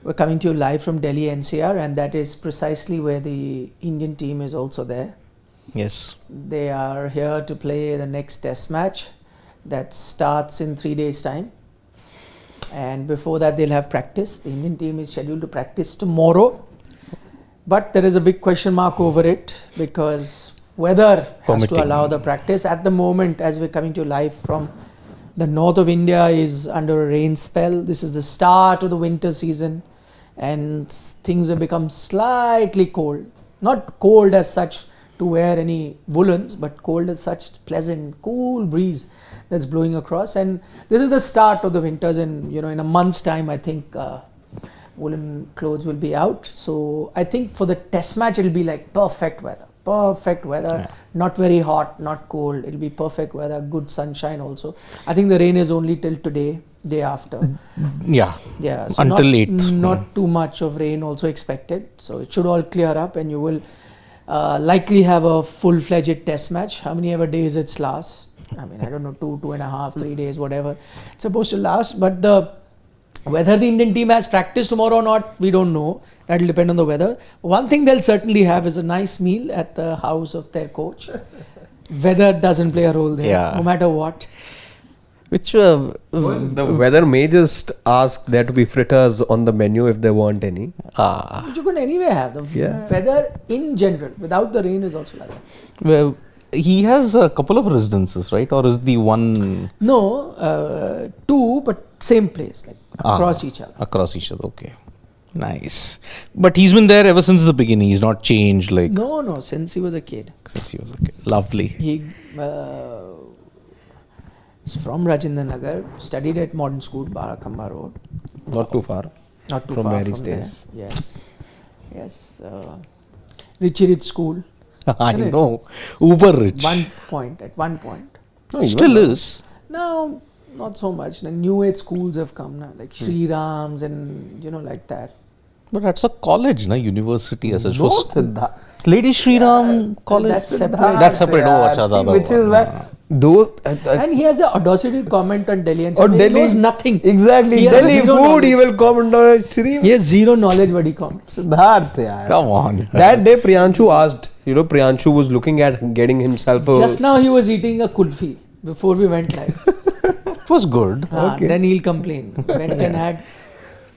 We're coming to you live from Delhi NCR, and that is precisely where the Indian team is also there. Yes. They are here to play the next test match that starts in 3 days' time. And before that, they'll have practice. The Indian team is scheduled to practice tomorrow. But there is a big question mark over it because weather has to allow the practice. At the moment, as we're coming to you live from the north of India, is under a rain spell. This is the start of the winter season and things have become slightly cold. Not cold as such to wear any woolens, but cold as such, pleasant, cool breeze that's blowing across. And this is the start of the winters, and in a month's time, I think woolen clothes will be out. So I think for the test match, it'll be like perfect weather. Not very hot, not cold. It'll be perfect weather, good sunshine also. I think the rain is only till today, day after. Yeah. So until 8th. Not too much of rain also expected. So it should all clear up, and you will likely have a full-fledged test match. How many ever days it's last? I mean, I don't know, 2.5, 3 days, whatever it's supposed to last. But whether the Indian team has practice tomorrow or not, we don't know. That will depend on the weather. One thing they'll certainly have is a nice meal at the house of their coach. Weather doesn't play a role there, no matter what. Which the weather may just ask there to be fritters on the menu if there weren't any. Which you could anyway have. The weather in general, without the rain, is also like that. Well, he has a couple of residences, right? Or is the one? No, two, but same place, like across each other. Across each other, okay. Nice. But he's been there ever since the beginning. He's not changed, like. No, since he was a kid. Lovely. He is from Rajendra Nagar, studied at modern school, Barakhamba Road. Not too far. Not too from far where he from stays. There. Yes. Rich school. I know. Uber rich. At one point. No, still is. No, not so much. The new age schools have come now, like Sri Rams and like that. But that's a college, na? University as such. No, for Lady Sri Ram College. That's separate. That's separate. Which is why and he has the audacity to comment on Delhi and say he knows nothing. Exactly. Delhi food, he will comment on Shri. He has zero knowledge, but he comments. Come on. That day Priyanshu asked, Priyanshu was looking at getting himself a... Just now he was eating a kulfi before we went live. It was good. Then he'll complain. Went and had...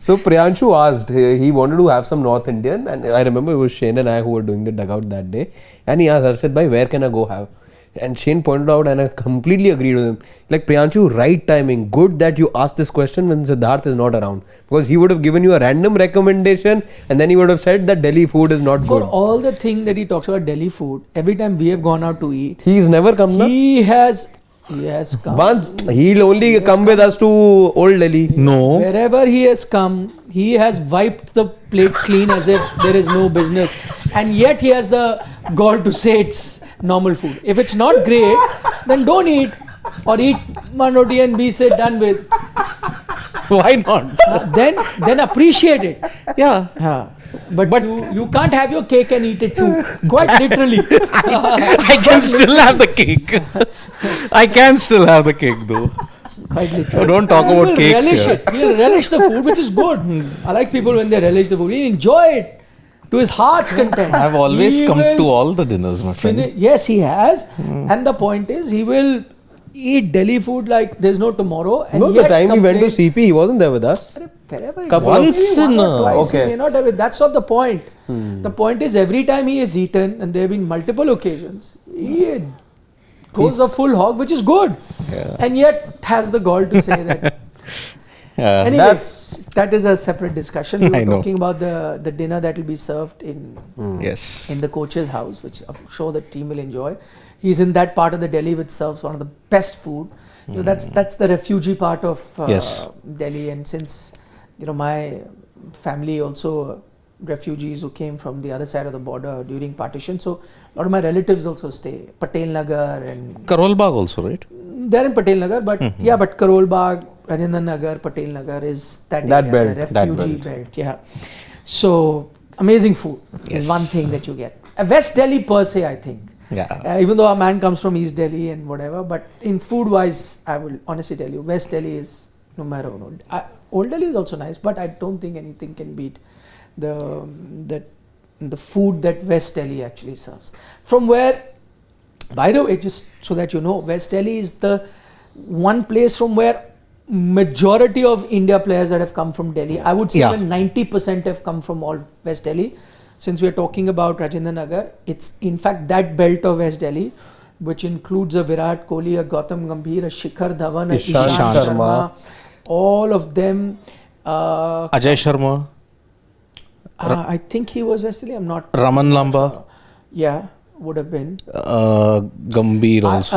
So Priyanshu asked, he wanted to have some North Indian, and I remember it was Shane and I who were doing the dugout that day, and he asked, Arshad bhai, where can I go have? And Shane pointed out, and I completely agreed with him. Like, Priyanshu, right timing. Good that you asked this question when Siddharth is not around. Because he would have given you a random recommendation, and then he would have said that Delhi food is not good. For all the thing that he talks about Delhi food, every time we have gone out to eat, he's never come. He has come. He'll only come with us to Old Delhi. No. Wherever he has come, he has wiped the plate clean as if there is no business. And yet he has the gall to say it's normal food. If it's not great, then don't eat. Or eat one roti and be done with. Why not? Then appreciate it. Yeah. But you can't have your cake and eat it too. Quite literally. I can still have the cake. I can still have the cake though. Quite literally. Don't talk about cakes here. He'll relish the food, which is good. I like people when they relish the food. He'll enjoy it to his heart's content. I've always come to all the dinners, my friend. Yes, he has. And the point is, he will eat Delhi food like there's no tomorrow. And the time he went to CP, he wasn't there with us. Once in okay. He may not have it. That's not the point. The point is, every time he has eaten, and there have been multiple occasions, he goes the full hog, which is good. And yet has the gall to say that. Anyway, that is a separate discussion. We were talking about the dinner that will be served in the coach's house, which I'm sure the team will enjoy. He's in that part of the Delhi which serves one of the best food. So that's the refugee part of Delhi. And since my family also refugees who came from the other side of the border during partition, so a lot of my relatives also stay Patel Nagar and Karol Bagh also, right? They're in Patel Nagar, but but Karol Bagh, Rajendra Nagar, Patel Nagar is that area, belt, the refugee belt. So amazing food is one thing that you get. West Delhi per se, I think. Even though a man comes from East Delhi and whatever, but in food wise, I will honestly tell you, West Delhi is numero uno. Old Delhi is also nice, but I don't think anything can beat the food that West Delhi actually serves. From where, by the way, just so that you know, West Delhi is the one place from where majority of India players that have come from Delhi, I would say Yeah. even 90% have come from all West Delhi. Since we are talking about Rajendra Nagar, it's in fact that belt of West Delhi, which includes a Virat Kohli, a Gautam Gambhir, a Shikhar Dhawan, a Ishant Ishant Sharma. Sharma, all of them. Ajay Sharma, I think he was West Delhi. I'm not. Raman Lamba, Yeah, would have been. Gambhir also.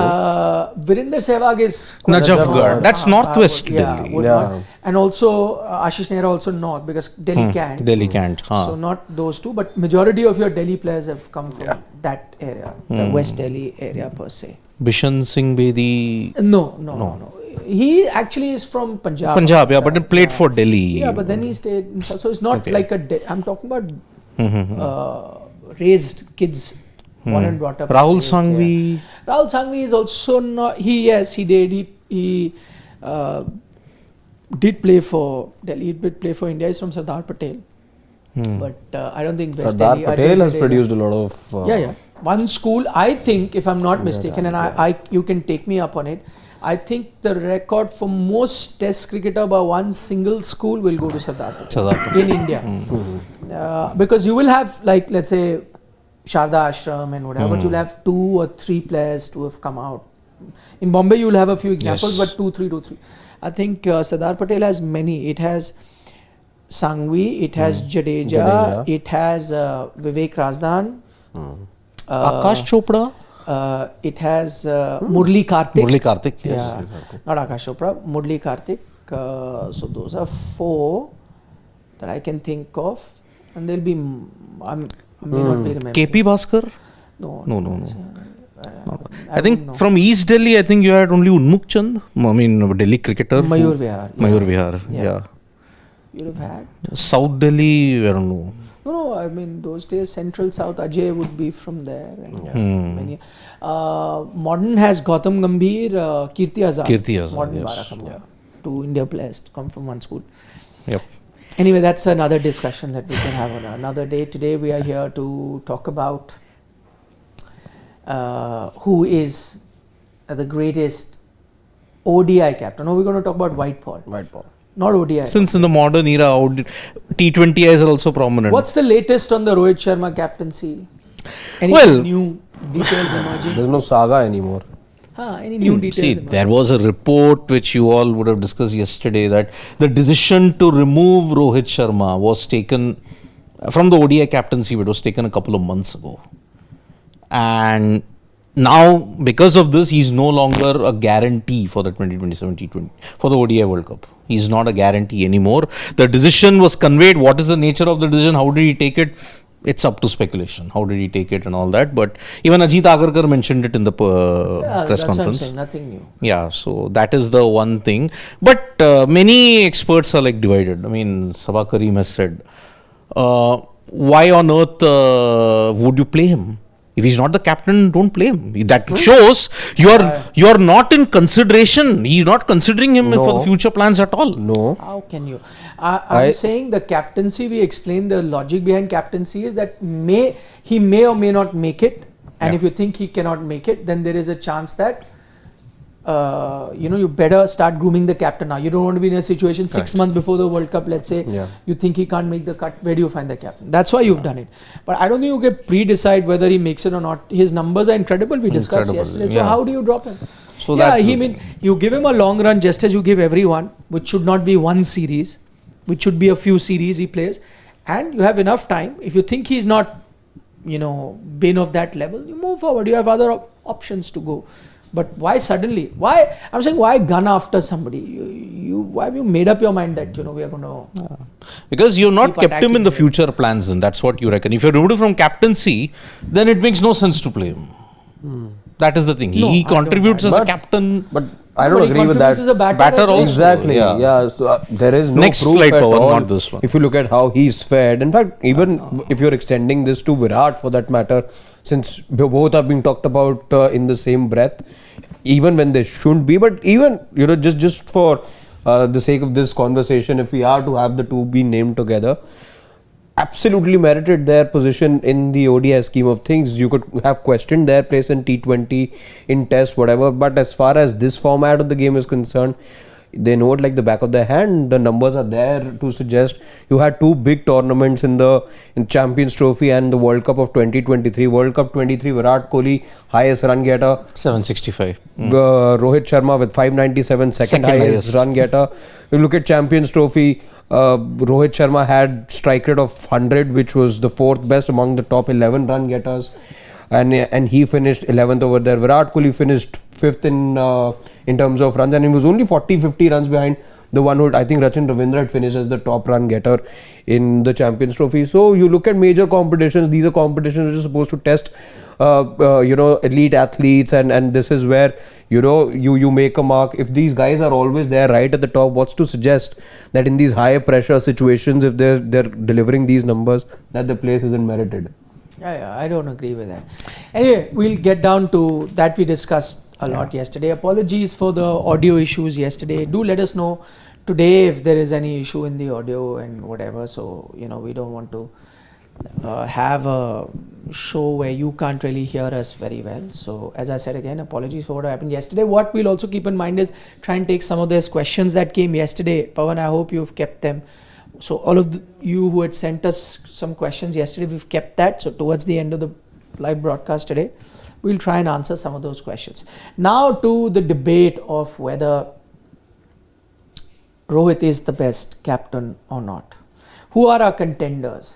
Virender Sehwag is Najafgarh. That's northwest yeah, Delhi. would Yeah. not. And also Ashish Nehra also north, because Delhi can't. Delhi can't. So not those two, but majority of your Delhi players have come from that area, the West Delhi area per se. Bishan Singh Bedi. No. He actually is from Punjab. Punjab, yeah, but he played for Delhi. Yeah, but then he stayed in South. So it's not Okay. like I'm talking about raised kids, born and brought up. Rahul raised, Sangvi. yeah. Rahul Sangvi is also not. He did. He did play for Delhi. He did play for India. He's from Sardar Patel. But I don't think West Sardar Delhi. Patel Ajay has Jadeja- produced a lot of. yeah. One school, I think, if I'm not mistaken, and I you can take me up on it, I think the record for most Test cricketer by one single school will go to Sardar Patel Sardar Patel. in India. Because you will have, like, let's say, Sharda Ashram and whatever, but you'll have 2 or 3 players to have come out. In Bombay, you'll have a few examples, Yes. but 2, 3. I think Sardar Patel has many. It has Sangvi, it has Jadeja, it has Vivek Razdan. Akash Chopra. It has Murli Karthik. Murli Karthik. Yes. Yeah, not Akash Chopra, Murli Karthik. So those are 4 that I can think of, and there'll be I may not be remembering. KP Bhaskar. No. I think from East Delhi, I think you had only Unmukh Chand. I mean, Delhi cricketer. Mayur Vihar. Mayur Vihar. Yeah. Yeah. You'd have had. South Delhi, I don't know. No, I mean those days Central South Ajay would be from there. And many, modern has Gautam Gambhir, Kirti Azad. Kirti Azad, Modern yes. Bara come 2 India players come from one school. Yep. Anyway, that's another discussion that we can have on another day. Today we are here to talk about who is the greatest ODI captain. No, we're going to talk about white ball. White ball. Not ODI. Since in the modern era, T20s are also prominent. What's the latest on the Rohit Sharma captaincy? Any Well- new details emerging? There's no saga anymore. Any new details See, emerging? there was a report which you all would have discussed yesterday that the decision to remove Rohit Sharma was taken from the ODI captaincy. It was taken a couple of months ago. And now, because of this, he's no longer a guarantee for the 2027 T20, for the ODI World Cup. He's not a guarantee anymore. The decision was conveyed. What is the nature of the decision? How did he take it? It's up to speculation. How did he take it and all that? But even Ajit Agarkar mentioned it in the press that's what I'm conference. saying, nothing new. Yeah, so that is the one thing. But many experts are like divided. I mean, Sabah Karim has said, why on earth would you play him? If he's not the captain, don't play him. That shows you're not in consideration. He's not considering him for the future plans at all. No. How can you? I'm saying the captaincy, we explained the logic behind captaincy is that he may or may not make it. And if you think he cannot make it, then there is a chance that you better start grooming the captain now. You don't want to be in a situation 6 months before the World Cup, let's say, you think he can't make the cut. Where do you find the captain? That's why you've done it. But I don't think you can pre-decide whether he makes it or not. His numbers are incredible. We discussed yesterday. So how do you drop him? So that's the thing. You give him a long run just as you give everyone, which should not be one series, which should be a few series he plays, and you have enough time. If you think he's not, been of that level, you move forward. You have other options to go. But why suddenly? Why? I'm saying, why gun after somebody? Why have you made up your mind that we are going to? Because you've not Keep kept him in the attacking future plans, and that's what you reckon. If you're removed him from captaincy, then it makes no sense to play him. That is the thing. No, I he don't contributes as a But- captain. But I don't But he agree with that. contributes as a batter Batter as well. also. Exactly. Yeah. Yeah. So there is no Next proof slide at power, all. not this one. If you look at how he's fared, in fact, even if you're extending this to Virat for that matter, since both are being talked about in the same breath, even when they shouldn't be, but even just for the sake of this conversation, if we are to have the two be named together, absolutely merited their position in the ODI scheme of things. You could have questioned their place in T20, in Test, whatever. But as far as this format of the game is concerned, they know it like the back of their hand. The numbers are there to suggest. You had two big tournaments in Champions Trophy and the World Cup of 2023. World Cup 23, Virat Kohli, highest run getter. 765. Rohit Sharma with 597, second highest run getter. You look at Champions Trophy, Rohit Sharma had strike rate of 100, which was the fourth best among the top 11 run getters. And he finished 11th over there. Virat Kohli finished 5th in terms of runs, and he was only 40-50 runs behind the one who I think Rachin Ravindra had finished as the top run getter in the Champions Trophy. So you look at major competitions, these are competitions which are supposed to test elite athletes, and this is where you make a mark. If these guys are always there right at the top, what's to suggest that in these high pressure situations, if they're delivering these numbers, that the place isn't merited? Yeah, I don't agree with that. Anyway, we'll get down to that. We discussed a lot yesterday. Apologies for the audio issues yesterday. Do let us know today if there is any issue in the audio and whatever. So, we don't want to have a show where you can't really hear us very well. So, as I said again, apologies for what happened yesterday. What we'll also keep in mind is try and take some of those questions that came yesterday. Pawan, I hope you've kept them. So all of you who had sent us some questions yesterday, we've kept that. So towards the end of the live broadcast today, we'll try and answer some of those questions. Now to the debate of whether Rohit is the best captain or not. Who are our contenders?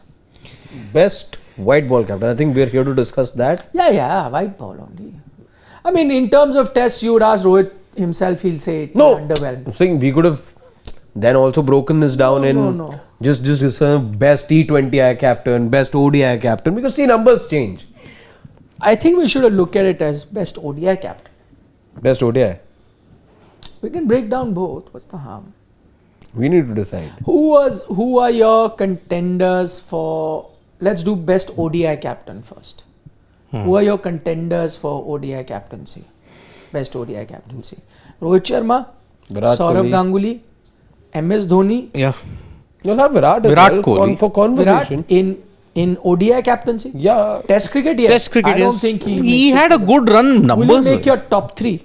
Best white ball captain. I think we're here to discuss that. Yeah, white ball only. I mean, in terms of tests, you would ask Rohit himself, he'll say no. Underwhelmed. I'm saying we could have then also broken this down just best T20I captain, best ODI captain, because see, numbers change. I think we should have looked at it as best ODI captain. Best ODI. We can break down both. What's the harm? We need to decide. Who are your contenders for? Let's do best ODI captain first. Who are your contenders for ODI captaincy? Best ODI captaincy. Rohit Sharma, Saurav Ganguly, MS Dhoni. Yeah. You'll have Virat Kohli. For conversation. Virat in ODI captaincy? Yeah. Test cricket, yes. Test cricket, I don't think he had a good run numbers. Will you make your top 3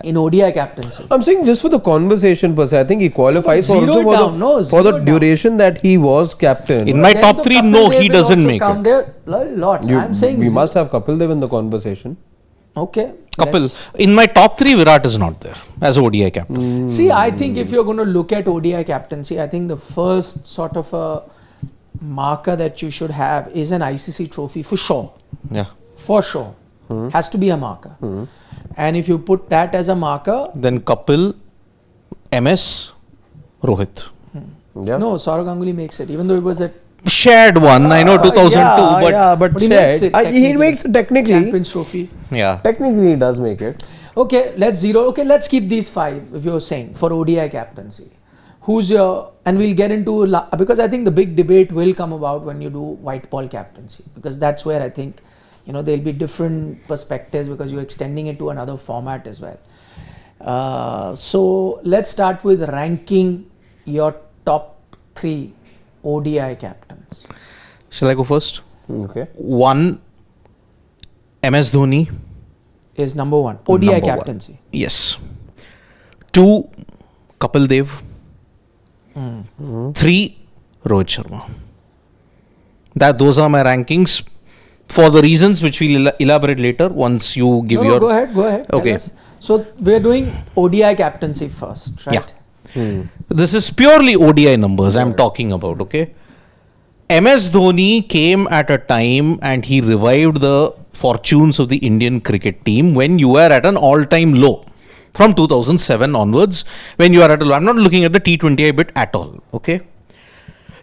in ODI captaincy? I'm saying just for the conversation per se, I think he qualifies for the duration that he was captain. In my top 3, no, he doesn't make it. There lots. I'm saying we must have Kapil Dev in the conversation. Okay. Kapil. In my top 3, Virat is not there as ODI captain. See, I think if you're going to look at ODI captaincy, I think the first sort of a marker that you should have is an ICC trophy for sure. Yeah. For sure. Has to be a marker. And if you put that as a marker, then Kapil, MS, Rohit. Yeah. No, Saurav Ganguly makes it, even though it was a shared one. I know 2002, but he makes it. He makes it technically. Champions Trophy. Yeah. Technically, he does make it. Okay, let's keep these 5. If you're saying for ODI captaincy, who's your? And we'll get into because I think the big debate will come about when you do white ball captaincy, because that's where I think there'll be different perspectives because you're extending it to another format as well. So let's start with ranking your top 3 ODI captains. Shall I go first? Okay. 1, MS Dhoni is number 1. ODI number captaincy. 1. Yes. 2, Kapil Dev. 3, Rohit Sharma. Those are my rankings for the reasons which we'll elaborate later once you give your... Go ahead. Okay. So we're doing ODI captaincy first, right? Yeah. This is purely ODI numbers I'm talking about, okay? MS Dhoni came at a time and he revived the fortunes of the Indian cricket team when you were at an all-time low. From 2007 onwards, when you are at a low. I'm not looking at the T20I bit at all, okay?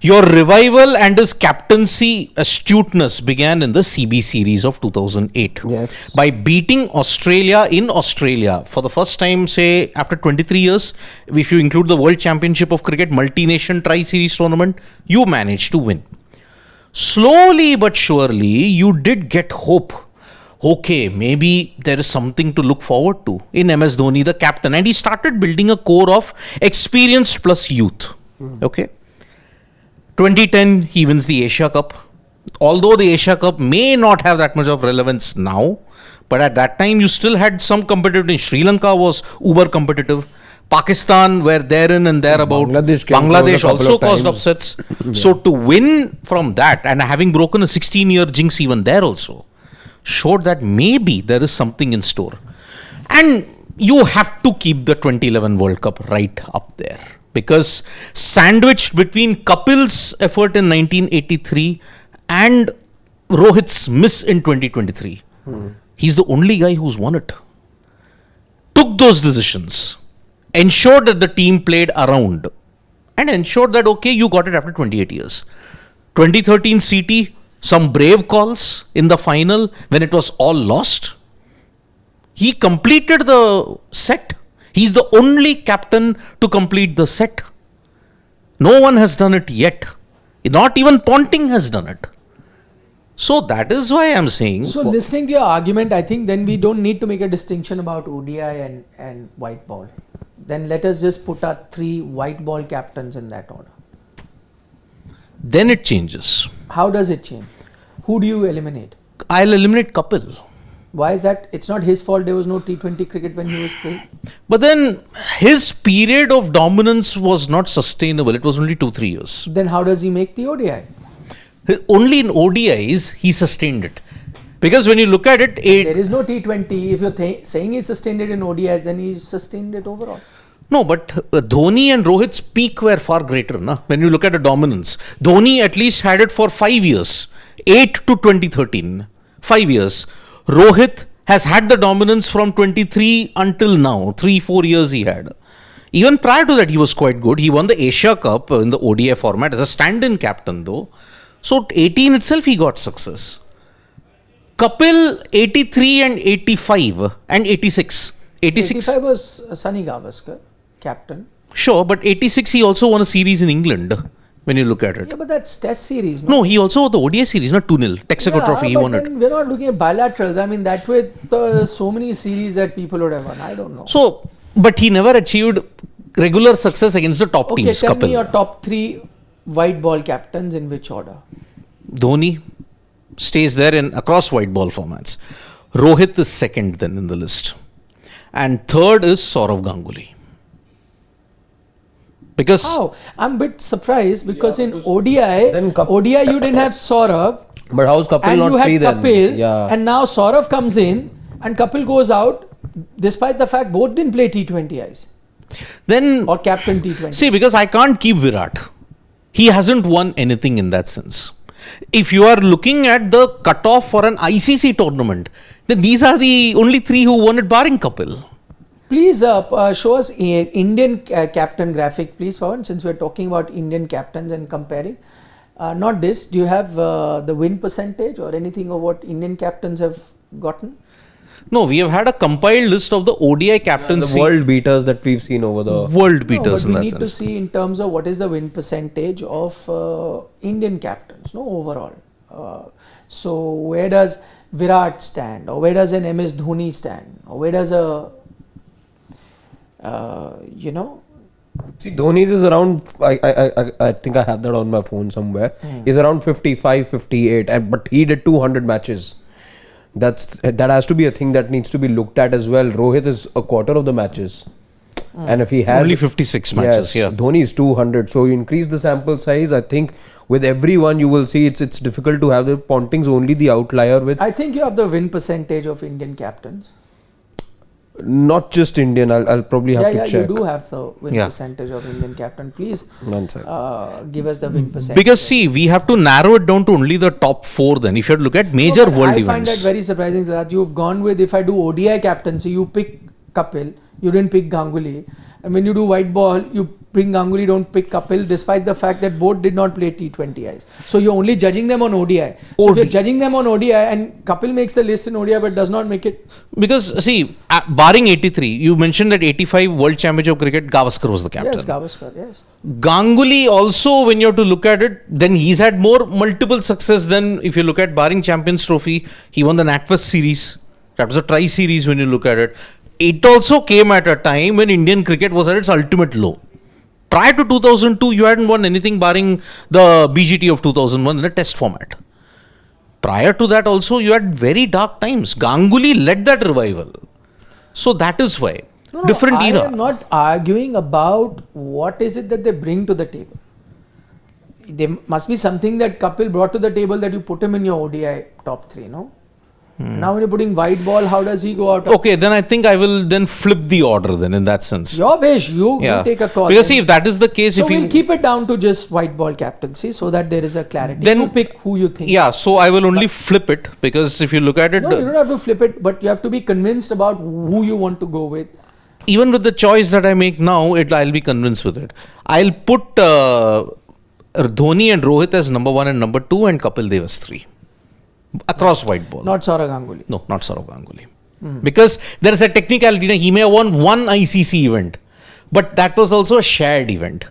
Your revival and his captaincy astuteness began in the CB series of 2008. Yes. By beating Australia in Australia for the first time, say, after 23 years, if you include the World Championship of Cricket multi-nation tri-series tournament, you managed to win. Slowly but surely, you did get hope okay, maybe there is something to look forward to in MS Dhoni, the captain. And he started building a core of experienced plus youth. Okay. 2010, he wins the Asia Cup. Although the Asia Cup may not have that much of relevance now, but at that time you still had some competitiveness. Sri Lanka was uber competitive. Pakistan were therein and thereabout. Bangladesh also caused upsets. So to win from that and having broken a 16-year jinx even there also showed that maybe there is something in store. And you have to keep the 2011 World Cup right up there. Because sandwiched between Kapil's effort in 1983 and Rohit's miss in 2023, he's the only guy who's won it. Took those decisions, ensured that the team played around, and ensured that, okay, you got it after 28 years. 2013 CT, some brave calls in the final when it was all lost. He completed the set. He's the only captain to complete the set. No one has done it yet. Not even Ponting has done it. So that is why I'm saying. So listening to your argument, I think then we don't need to make a distinction about ODI and white ball. Then let us just put our 3 white ball captains in that order. Then it changes. How does it change? Who do you eliminate? I'll eliminate Kapil. Why is that? It's not his fault there was no T20 cricket when he was playing. But then his period of dominance was not sustainable. It was only 2-3 years. Then how does he make the ODI? Only in ODIs he sustained it. Because when you look at it, there is no T20. If you're saying he sustained it in ODIs, then he sustained it overall. No, but Dhoni and Rohit's peak were far greater. Na? When you look at the dominance, Dhoni at least had it for 5 years, 8 to 2013, 5 years. Rohit has had the dominance from 23 until now, 3-4 years he had. Even prior to that, he was quite good. He won the Asia Cup in the ODI format as a stand-in captain though. So 18 itself he got success. Kapil 83 and 85 and 86. 85 was Sunny Gavaskar, captain. Sure, but 86 he also won a series in England when you look at it. Yeah, but that's test series. No, he also won the ODI series, not 2-0. Texaco Trophy, he won it. We're not looking at bilaterals. I mean, that way, so many series that people would have won. I don't know. So, but he never achieved regular success against the top teams. Okay, tell me your top 3 white ball captains in which order? Dhoni stays there in across white ball formats. Rohit is second then in the list. And third is Sourav Ganguly. Because how? I'm a bit surprised because in ODI you didn't have Sourav. But how's Kapil and not you had free then? Kapil, Yeah. and now Sourav comes in and Kapil goes out despite the fact both didn't play T20Is then or captain T20. see, because I can't keep Virat. He hasn't won anything in that sense. If you are looking at the cutoff for an ICC tournament, then these are the only 3 who won it barring Kapil. Please show us Indian captain graphic, please, Pawan, since we're talking about Indian captains and comparing. Not this. Do you have the win percentage or anything of what Indian captains have gotten? No, we have had a compiled list of the ODI captaincy. The world beaters that we've seen over the world beaters no, but in we that need sense. to see in terms of what is the win percentage of Indian captains, no, overall. So where does Virat stand, or where does an MS Dhoni stand, or where does a See, Dhoni's is around, I think I have that on my phone somewhere. He's around 55, 58, but he did 200 matches. That has to be a thing that needs to be looked at as well. Rohit is a quarter of the matches. And if he has only 56 matches, yes, Dhoni is 200. So you increase the sample size, I think with everyone you will see it's difficult to have the Ponting's only the outlier with. I think you have the win percentage of Indian captains. Not just Indian, I'll probably have to check. Yeah, you do have the win percentage of Indian captain. Please give us the win percentage. Because see, we have to narrow it down to only the top 4 then. If you have to look at major world events. I find that very surprising that you've gone with, if I do ODI captaincy, you pick Kapil, you didn't pick Ganguly. And when you do white ball, you bring Ganguly, don't pick Kapil, despite the fact that both did not play T20Is. So you're only judging them on ODI. So if you're judging them on ODI and Kapil makes the list in ODI but does not make it. Because, see, barring 83, you mentioned that 85 World Championship of Cricket, Gavaskar was the captain. Yes, Gavaskar, yes. Ganguly also, when you have to look at it, then he's had more multiple success than, if you look at barring Champions Trophy, he won the NatWest series. That was a tri-series when you look at it. It also came at a time when Indian cricket was at its ultimate low. Prior to 2002, you hadn't won anything barring the BGT of 2001 in a test format. Prior to that also, you had very dark times. Ganguly led that revival. So that is why. Different era. I am not arguing about what is it that they bring to the table. There must be something that Kapil brought to the table that you put him in your ODI top 3, no? Now when you're putting white ball, how does he go out? Okay, then I think I will then flip the order then in that sense. Your wish, you take a call. Because see, if that is the case, so if we'll keep it down to just white ball captaincy so that there is a clarity. Then you pick who you think. Yeah, so I will only flip it because if you look at it... No, you don't have to flip it, but you have to be convinced about who you want to go with. Even with the choice that I make now, I'll be convinced with it. I'll put Dhoni and Rohit as number 1 and number 2 and Kapil Dev as 3. Across white ball. Not Saurav Ganguly. No, not Saurav Ganguly. Because there is a technicality. He may have won one ICC event, but that was also a shared event.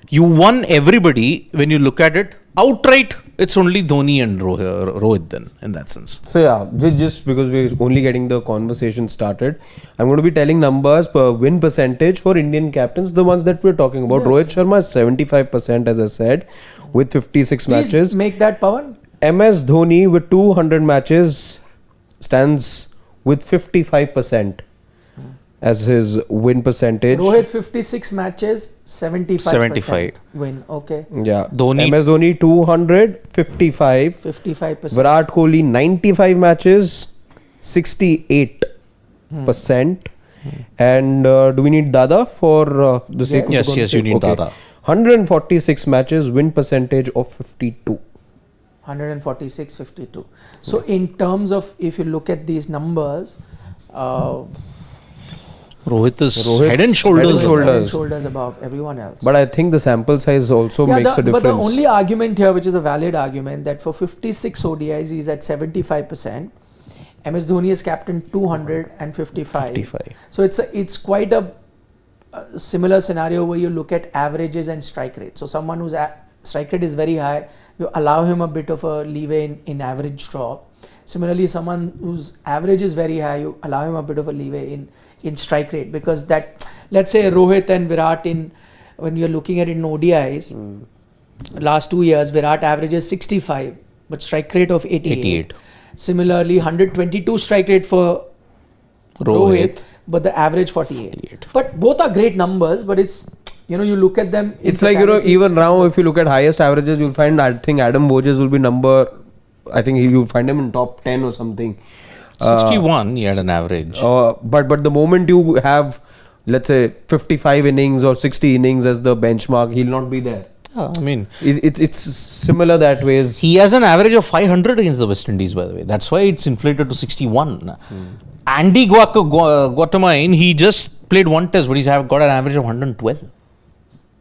You won everybody when you look at it outright. It's only Dhoni and Rohit then, in that sense. So yeah, just because we're only getting the conversation started, I'm going to be telling numbers per win percentage for Indian captains, the ones that we're talking about. Rohit Sharma is 75%, as I said, with 56 matches. Please make that, Pawan. MS Dhoni with 200 matches stands with 55% as his win percentage. Rohit 56 matches, 75% win. Okay. Yeah. MS Dhoni 255. 55%. Virat Kohli 95 matches, 68%. And do we need Dada for the sake of the conversation? Yes, you need Dada. 146 matches, win percentage of 52. 146, 52. So in terms of, if you look at these numbers, Rohit is head and shoulders above everyone else. But I think the sample size also makes a difference. But the only argument here, which is a valid argument, that for 56 ODIs he's at 75%. MS Dhoni is captain 255. So it's quite a similar scenario where you look at averages and strike rate. So someone whose strike rate is very high, you allow him a bit of a leeway in average drop. Similarly, someone whose average is very high, you allow him a bit of a leeway in strike rate, because that, let's say Rohit and Virat, when you're looking at it in ODIs, last 2 years Virat averages 65 but strike rate of 88. Similarly, 122 strike rate for Rohit, but the average 48. But both are great numbers, but it's, you look at them. It's like, even now, if you look at highest averages, you'll find, I think Adam Bojes will be you'll find him in top 10 or something. 61, he had an average. But the moment you have, let's say, 55 innings or 60 innings as the benchmark, he'll not be there. I mean, it's similar that way. He has an average of 500 against the West Indies, by the way. That's why it's inflated to 61. Andy Guatemain, he just played one test, but he's got an average of 112.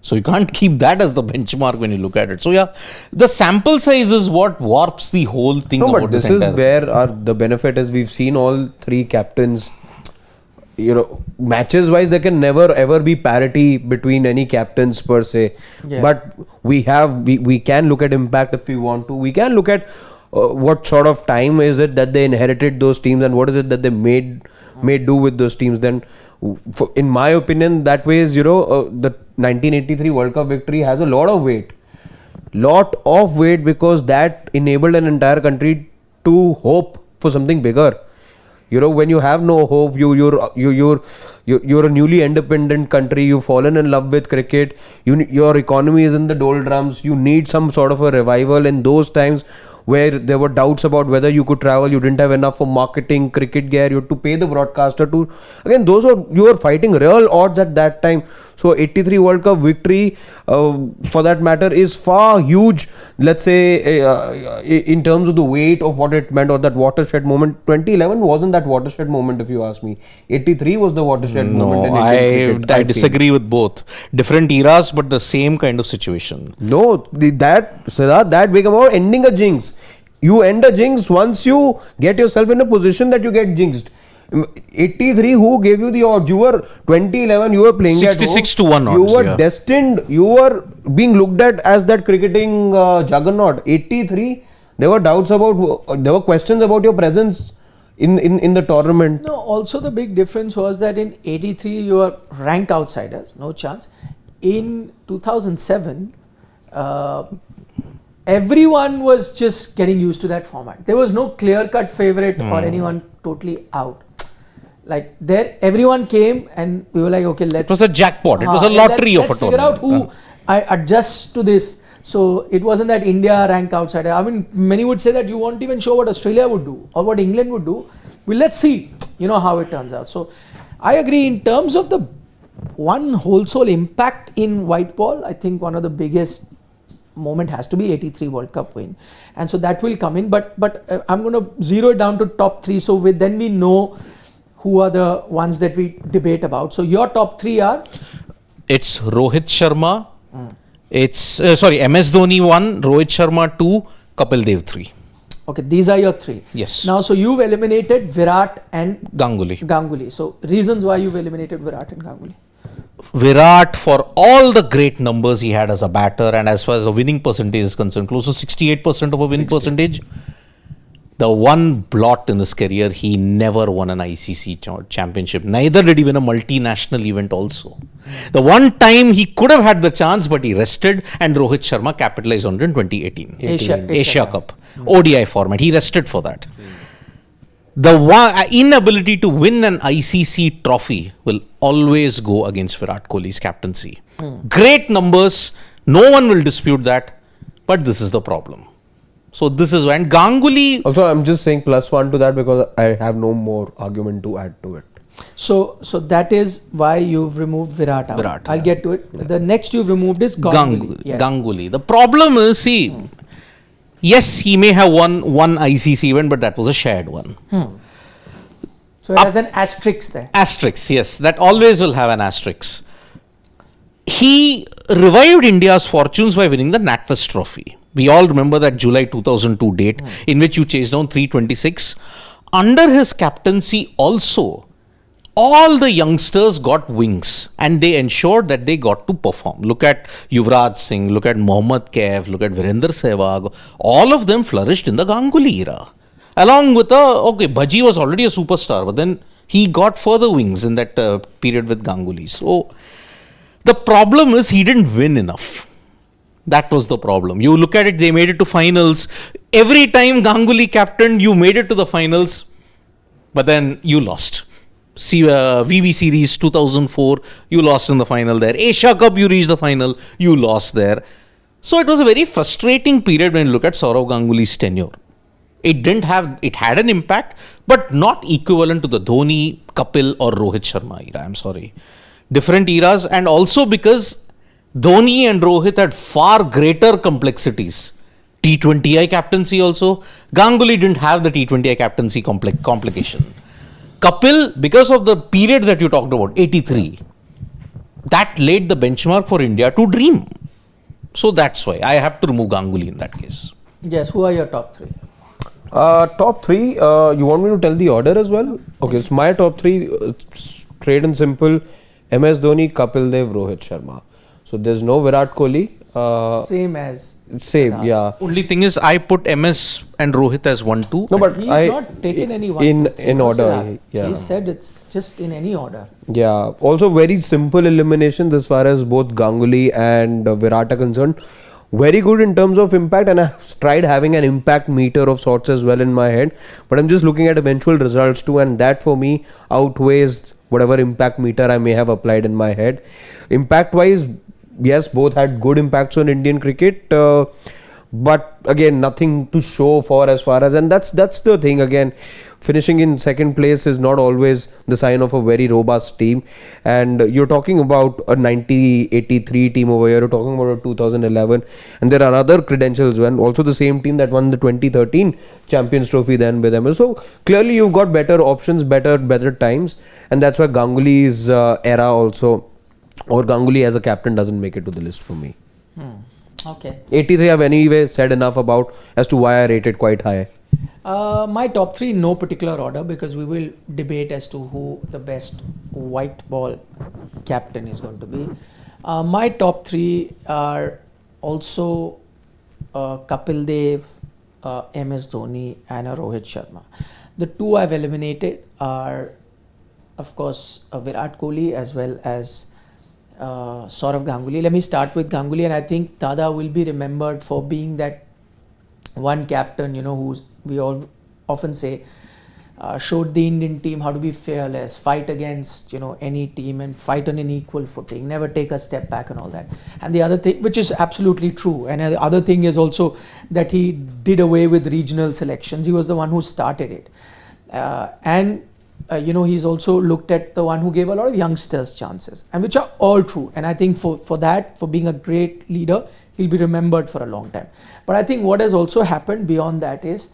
So you can't keep that as the benchmark when you look at it. So yeah, the sample size is what warps the whole thing. No, but this is where the benefit is. We've seen all three captains. Matches wise, there can never ever be parity between any captains per se. Yeah. But we can look at impact if we want to. We can look at what sort of time is it that they inherited those teams, and what is it that they made do with those teams. Then, in my opinion, that way is the 1983 World Cup victory has a lot of weight. Because that enabled an entire country to hope for something bigger. When you have no hope, you're a newly independent country. You've fallen in love with cricket. Your economy is in the doldrums. You need some sort of a revival in those times where there were doubts about whether you could travel. You didn't have enough for marketing, cricket gear. You had to pay the broadcaster to. Again, you were fighting real odds at that time. So 83 World Cup victory, for that matter, is far huge let's say in terms of the weight of what it meant, or that watershed moment. 2011 wasn't that watershed moment, if you ask me. 83 was the watershed moment in Indian cricket. I feel. disagree with both. Different eras, but the same kind of situation. No, that became about ending a jinx. You end a jinx once you get yourself in a position that you get jinxed. 83, who gave you the odds? You were 2011, you were playing 66 at home. to 1 odds. You were destined, you were being looked at as that cricketing juggernaut. 83, there were doubts about, there were questions about your presence in the tournament. No, also the big difference was that in 83 you were ranked outsiders, no chance. In 2007, everyone was just getting used to that format. There was no clear-cut favorite or anyone totally out. Like there, everyone came and we were like, okay, let's. It was a jackpot. It was a lottery of a tournament. Let's figure out who I adjust to this. So it wasn't that India ranked outsider. I mean, many would say that you weren't even sure what Australia would do or what England would do. Well, let's see, how it turns out. So I agree in terms of the one wholesale impact in white ball. I think one of the biggest moment has to be 83 World Cup win, and so that will come in. But I'm going to zero it down to top 3. So then we know who are the ones that we debate about. So your top 3 are? It's Rohit Sharma. It's MS Dhoni 1, Rohit Sharma 2, Kapil Dev 3. Okay, these are your 3. Yes. Now, so you've eliminated Virat and Ganguly. So reasons why you've eliminated Virat and Ganguly? Virat, for all the great numbers he had as a batter, and as far as the winning percentage is concerned, close to 68% of a winning percentage. The one blot in his career, he never won an ICC championship. Neither did he win a multinational event also. The one time he could have had the chance, but he rested, and Rohit Sharma capitalized on it in 2018. Asia Cup. ODI format. He rested for that. The inability to win an ICC trophy will always go against Virat Kohli's captaincy. Great numbers. No one will dispute that. But this is the problem. So this is when Ganguly. Also, I'm just saying +1 to that because I have no more argument to add to it. So that is why you've removed Virat out. I'll get to it. Yeah. The next you've removed is Ganguly. Yes. Ganguly. The problem is, yes, he may have won one ICC event, but that was a shared one. So it has an asterisk there. Asterisk, yes. That always will have an asterisk. He revived India's fortunes by winning the NatWest Trophy. We all remember that July 2002 date in which you chased down 326. Under his captaincy also, all the youngsters got wings and they ensured that they got to perform. Look at Yuvraj Singh, look at Mohammad Kaif, look at Virender Sehwag. All of them flourished in the Ganguly era. Along with Bhaji was already a superstar, but then he got further wings in that period with Ganguly. So the problem is he didn't win enough. That was the problem. You look at it, they made it to finals. Every time Ganguly captained, you made it to the finals, but then you lost. See, VB Series 2004, you lost in the final there. Asia Cup, you reached the final, you lost there. So it was a very frustrating period when you look at Sourav Ganguly's tenure. It had an impact, but not equivalent to the Dhoni, Kapil or Rohit Sharma era. I'm sorry. Different eras, and also because Dhoni and Rohit had far greater complexities. T20I captaincy also. Ganguly didn't have the T20I captaincy complication. Kapil, because of the period that you talked about, 83, that laid the benchmark for India to dream. So that's why I have to remove Ganguly in that case. Yes, who are your top 3? Top 3, you want me to tell the order as well? Okay, so my top 3, straight and simple, MS Dhoni, Kapil Dev, Rohit Sharma. So there's no Virat Kohli. Same, yeah. Only thing is I put MS and Rohit as 1, 2. No, but he's not taken any one. In order. Yeah. He said it's just in any order. Yeah. Also very simple eliminations as far as both Ganguly and Virat are concerned. Very good in terms of impact, and I've tried having an impact meter of sorts as well in my head. But I'm just looking at eventual results too, and that for me outweighs whatever impact meter I may have applied in my head. Impact wise, yes, both had good impacts on Indian cricket, but again, nothing to show for as far as, and that's the thing again. finishing in second place is not always the sign of a very robust team. And you're talking about a 1983 team over here, you're talking about a 2011, and there are other credentials, and also the same team that won the 2013 Champions Trophy then with MS. So clearly you've got better options, better times, and that's why Ganguly's era also, or Ganguly as a captain, doesn't make it to the list for me. Okay. 83 I've anyway said enough about as to why I rate it quite high. My top three in no particular order, because we will debate as to who the best white ball captain is going to be. My top three are also Kapil Dev, MS Dhoni and Rohit Sharma. The two I've eliminated are, of course, Virat Kohli as well as Sourav Ganguly. Let me start with Ganguly, and I think Dada will be remembered for being that one captain, who's, we all often say, showed the Indian team how to be fearless, fight against any team and fight on an equal footing, never take a step back and all that. And the other thing, which is absolutely true, and the other thing is also that he did away with regional selections. He was the one who started it, and he's also looked at the one who gave a lot of youngsters chances, and which are all true. And I think for being a great leader, he'll be remembered for a long time. But I think what has also happened beyond that is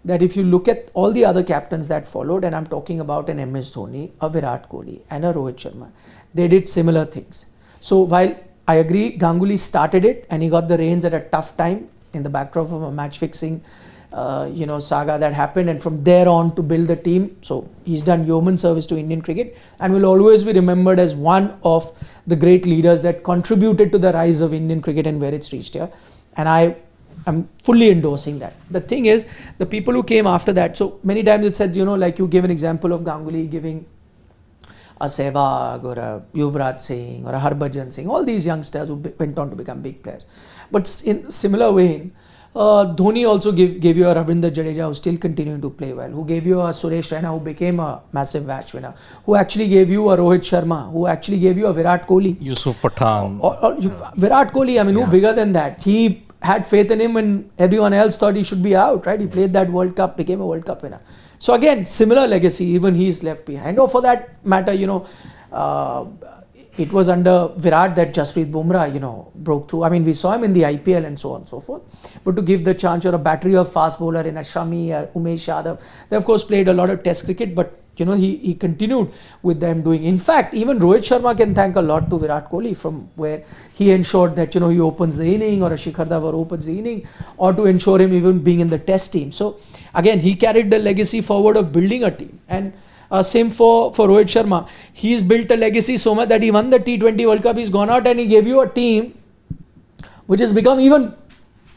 that if you look at all the other captains that followed, and I'm talking about an MS Dhoni, a Virat Kohli and a Rohit Sharma, they did similar things. So while I agree Ganguly started it and he got the reins at a tough time in the backdrop of a match fixing saga that happened, and from there on to build the team. So he's done yeoman service to Indian cricket and will always be remembered as one of the great leaders that contributed to the rise of Indian cricket and where it's reached here. And I'm fully endorsing that. The thing is, the people who came after that, so many times it said, like you give an example of Ganguly giving a Sehwag or a Yuvraj Singh or a Harbhajan Singh, all these youngsters who went on to become big players. But in similar vein, Dhoni also gave you a Ravindra Jadeja who's still continuing to play well, who gave you a Suresh Raina who became a massive match winner, who actually gave you a Rohit Sharma, who actually gave you a Virat Kohli. Yusuf Pathan. Virat Kohli, who bigger than that? He had faith in him when everyone else thought he should be out, right? He played that World Cup, became a World Cup winner. So again, similar legacy, even he's left behind. Or for that matter, it was under Virat that Jasprit Bumrah, broke through. We saw him in the IPL and so on and so forth. But to give the chance, or a battery of fast bowler in Shami, Umesh Yadav, they of course played a lot of test cricket, but he continued with them doing. In fact, even Rohit Sharma can thank a lot to Virat Kohli, from where he ensured that, he opens the inning, or a Shikhar Dhawan opens the inning, or to ensure him even being in the test team. So again, he carried the legacy forward of building a team. And same for Rohit Sharma. He's built a legacy so much that he won the T20 World Cup. He's gone out and he gave you a team which has become even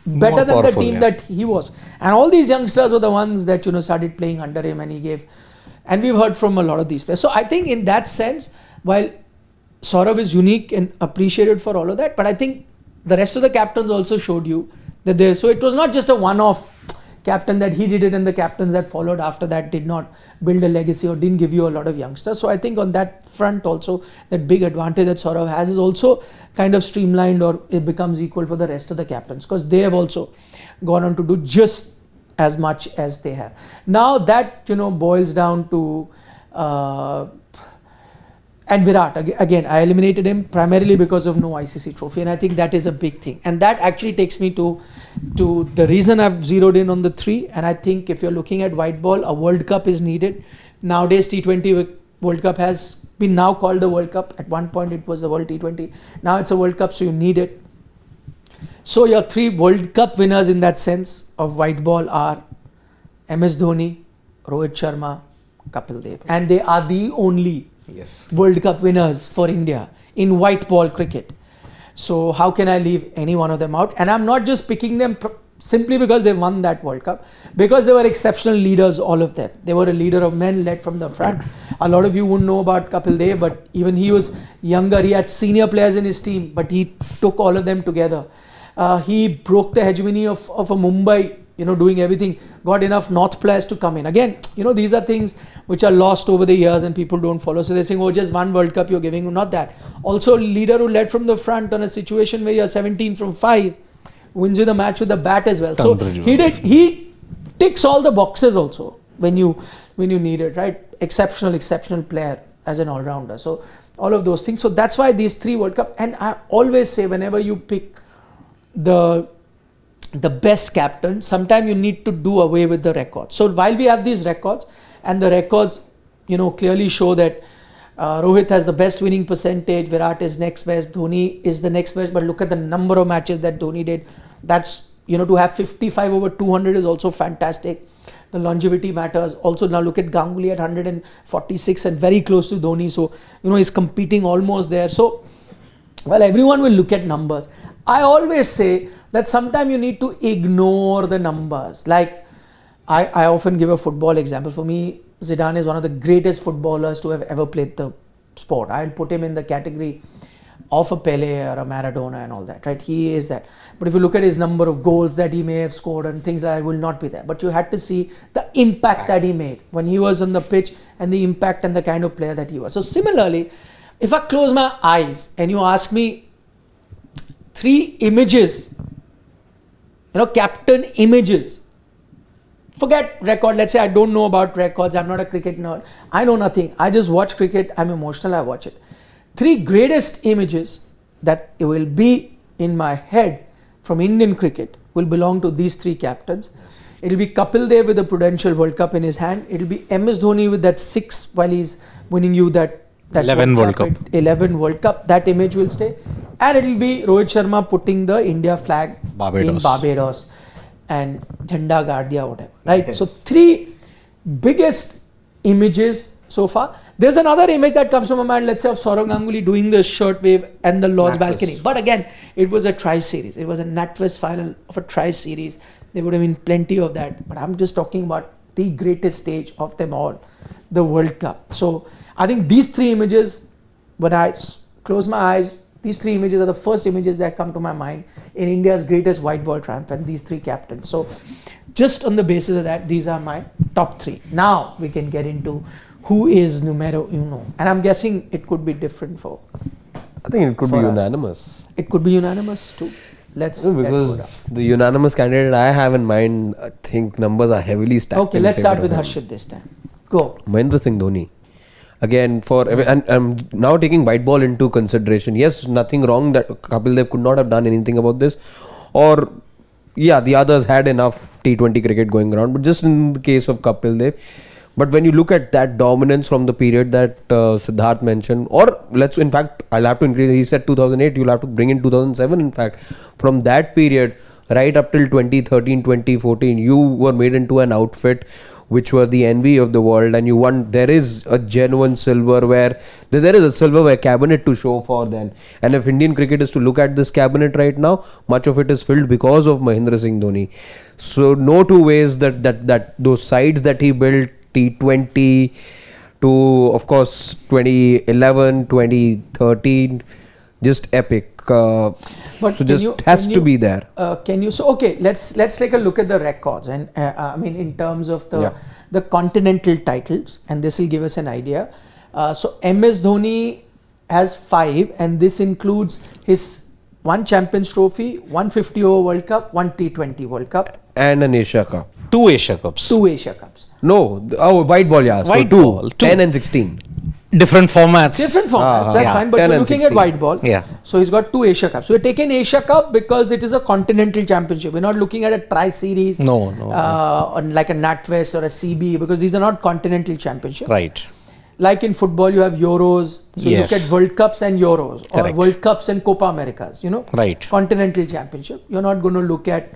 better than the team that he was. And all these youngsters were the ones that started playing under him, and he gave. And we've heard from a lot of these players. So I think in that sense, while Sourav is unique and appreciated for all of that, but I think the rest of the captains also showed you that there. So it was not just a one-off captain that he did it, and the captains that followed after that did not build a legacy or didn't give you a lot of youngsters. So I think on that front also, that big advantage that Sourav has is also kind of streamlined, or it becomes equal for the rest of the captains, because they have also gone on to do just as much as they have. Now that boils down to and Virat, again, I eliminated him primarily because of no ICC trophy, and I think that is a big thing. And that actually takes me to the reason I've zeroed in on the three. And I think if you're looking at white ball, a World Cup is needed. Nowadays, T20 World Cup has been now called the World Cup. At one point, it was the World T20. Now it's a World Cup, so you need it. So your three World Cup winners in that sense of white ball are MS Dhoni, Rohit Sharma, Kapil Dev. And they are the only World Cup winners for India in white ball cricket. So how can I leave any one of them out? And I'm not just picking them simply because they won that World Cup, because they were exceptional leaders, all of them. They were a leader of men, led from the front. A lot of you wouldn't know about Kapil Dev, but even he was younger. He had senior players in his team, but he took all of them together. He broke the hegemony of a Mumbai, doing everything, got enough North players to come in. Again, these are things which are lost over the years and people don't follow. So they're saying, oh, just one World Cup you're giving. Not that. Also, a leader who led from the front on a situation where you're 17 from 5, wins you the match with the bat as well. So he ticks all the boxes also. when you need it, right? Exceptional player as an all-rounder. So all of those things. So that's why these 3 World Cup. And I always say, whenever you pick the best captain, sometimes you need to do away with the records. So while we have these records, and the records, clearly show that Rohit has the best winning percentage, Virat is next best, Dhoni is the next best, but look at the number of matches that Dhoni did. That's, to have 55 over 200 is also fantastic. The longevity matters. Also, now look at Ganguly at 146 and very close to Dhoni. So, he's competing almost there. So, well, everyone will look at numbers. I always say that sometimes you need to ignore the numbers. Like, I often give a football example. For me, Zidane is one of the greatest footballers to have ever played the sport. I'll put him in the category of a Pele or a Maradona and all that, right? He is that. But if you look at his number of goals that he may have scored and things, I will not be there. But you had to see the impact that he made when he was on the pitch, and the impact and the kind of player that he was. So similarly, if I close my eyes and you ask me 3 images, captain images, forget record. Let's say I don't know about records. I'm not a cricket nerd. I know nothing. I just watch cricket. I'm emotional. I watch it. 3 greatest images that will be in my head from Indian cricket will belong to these 3 captains. Yes. It'll be Kapil Dev with the Prudential World Cup in his hand. It'll be MS Dhoni with that 6 while he's winning you that 11 World Cup. 11 World Cup. That image will stay. And it'll be Rohit Sharma putting the India flag in Barbados and Jhanda Gardia, whatever. Right? Yes. So 3 biggest images so far. There's another image that comes to my mind, let's say, of Sourav Ganguly doing the shirt wave and the Lord's balcony. But again, it was a tri-series. It was a NatWest final of a tri-series. There would have been plenty of that. But I'm just talking about the greatest stage of them all, the World Cup. So I think these 3 images, when I close my eyes, these 3 images are the first images that come to my mind in India's greatest white ball triumph, and these 3 captains. So just on the basis of that, these are my top 3. Now we can get into who is numero uno. And I'm guessing it could be different for I think it could be unanimous. It could be unanimous too. Because the unanimous candidate I have in mind, I think numbers are heavily stacked. Okay, let's start with Harshit this time. Go. Mahendra Singh Dhoni. Again, and I'm now taking white ball into consideration. Yes, nothing wrong that Kapil Dev could not have done anything about this. Or, yeah, the others had enough T20 cricket going around. But just in the case of Kapil Dev, but when you look at that dominance from the period that Siddharth mentioned, or in fact, I'll have to increase, he said 2008, you'll have to bring in 2007, in fact. From that period, right up till 2013, 2014, you were made into an outfit which were the envy of the world, and you won. There is a genuine silverware, there is a silverware cabinet to show for then. And if Indian cricket is to look at this cabinet right now, much of it is filled because of Mahendra Singh Dhoni. So no two ways that those sides that he built, T20 to, of course, 2011, 2013, just epic. But so just has to be there. Let's take a look at the records, and in terms of the continental titles, and this will give us an idea. So MS Dhoni has 5, and this includes his 1 Champions Trophy, 150 over World Cup, 1 T20 World Cup, and an Asia Cup. 2 Asia Cups. 2 Asia Cups. No, white ball, yeah. White so ball, 10 and 16. Different formats. That's fine. But you're looking at white ball. Yeah. So he's got 2 Asia Cups. So we're taking Asia Cup because it is a continental championship. We're not looking at a tri-series. No. Like a NatWest or a CB, because these are not continental championships. Right. Like in football, you have Euros. So you look at World Cups and Euros. Correct. Or World Cups and Copa Americas. Right. Continental championship. You're not going to look at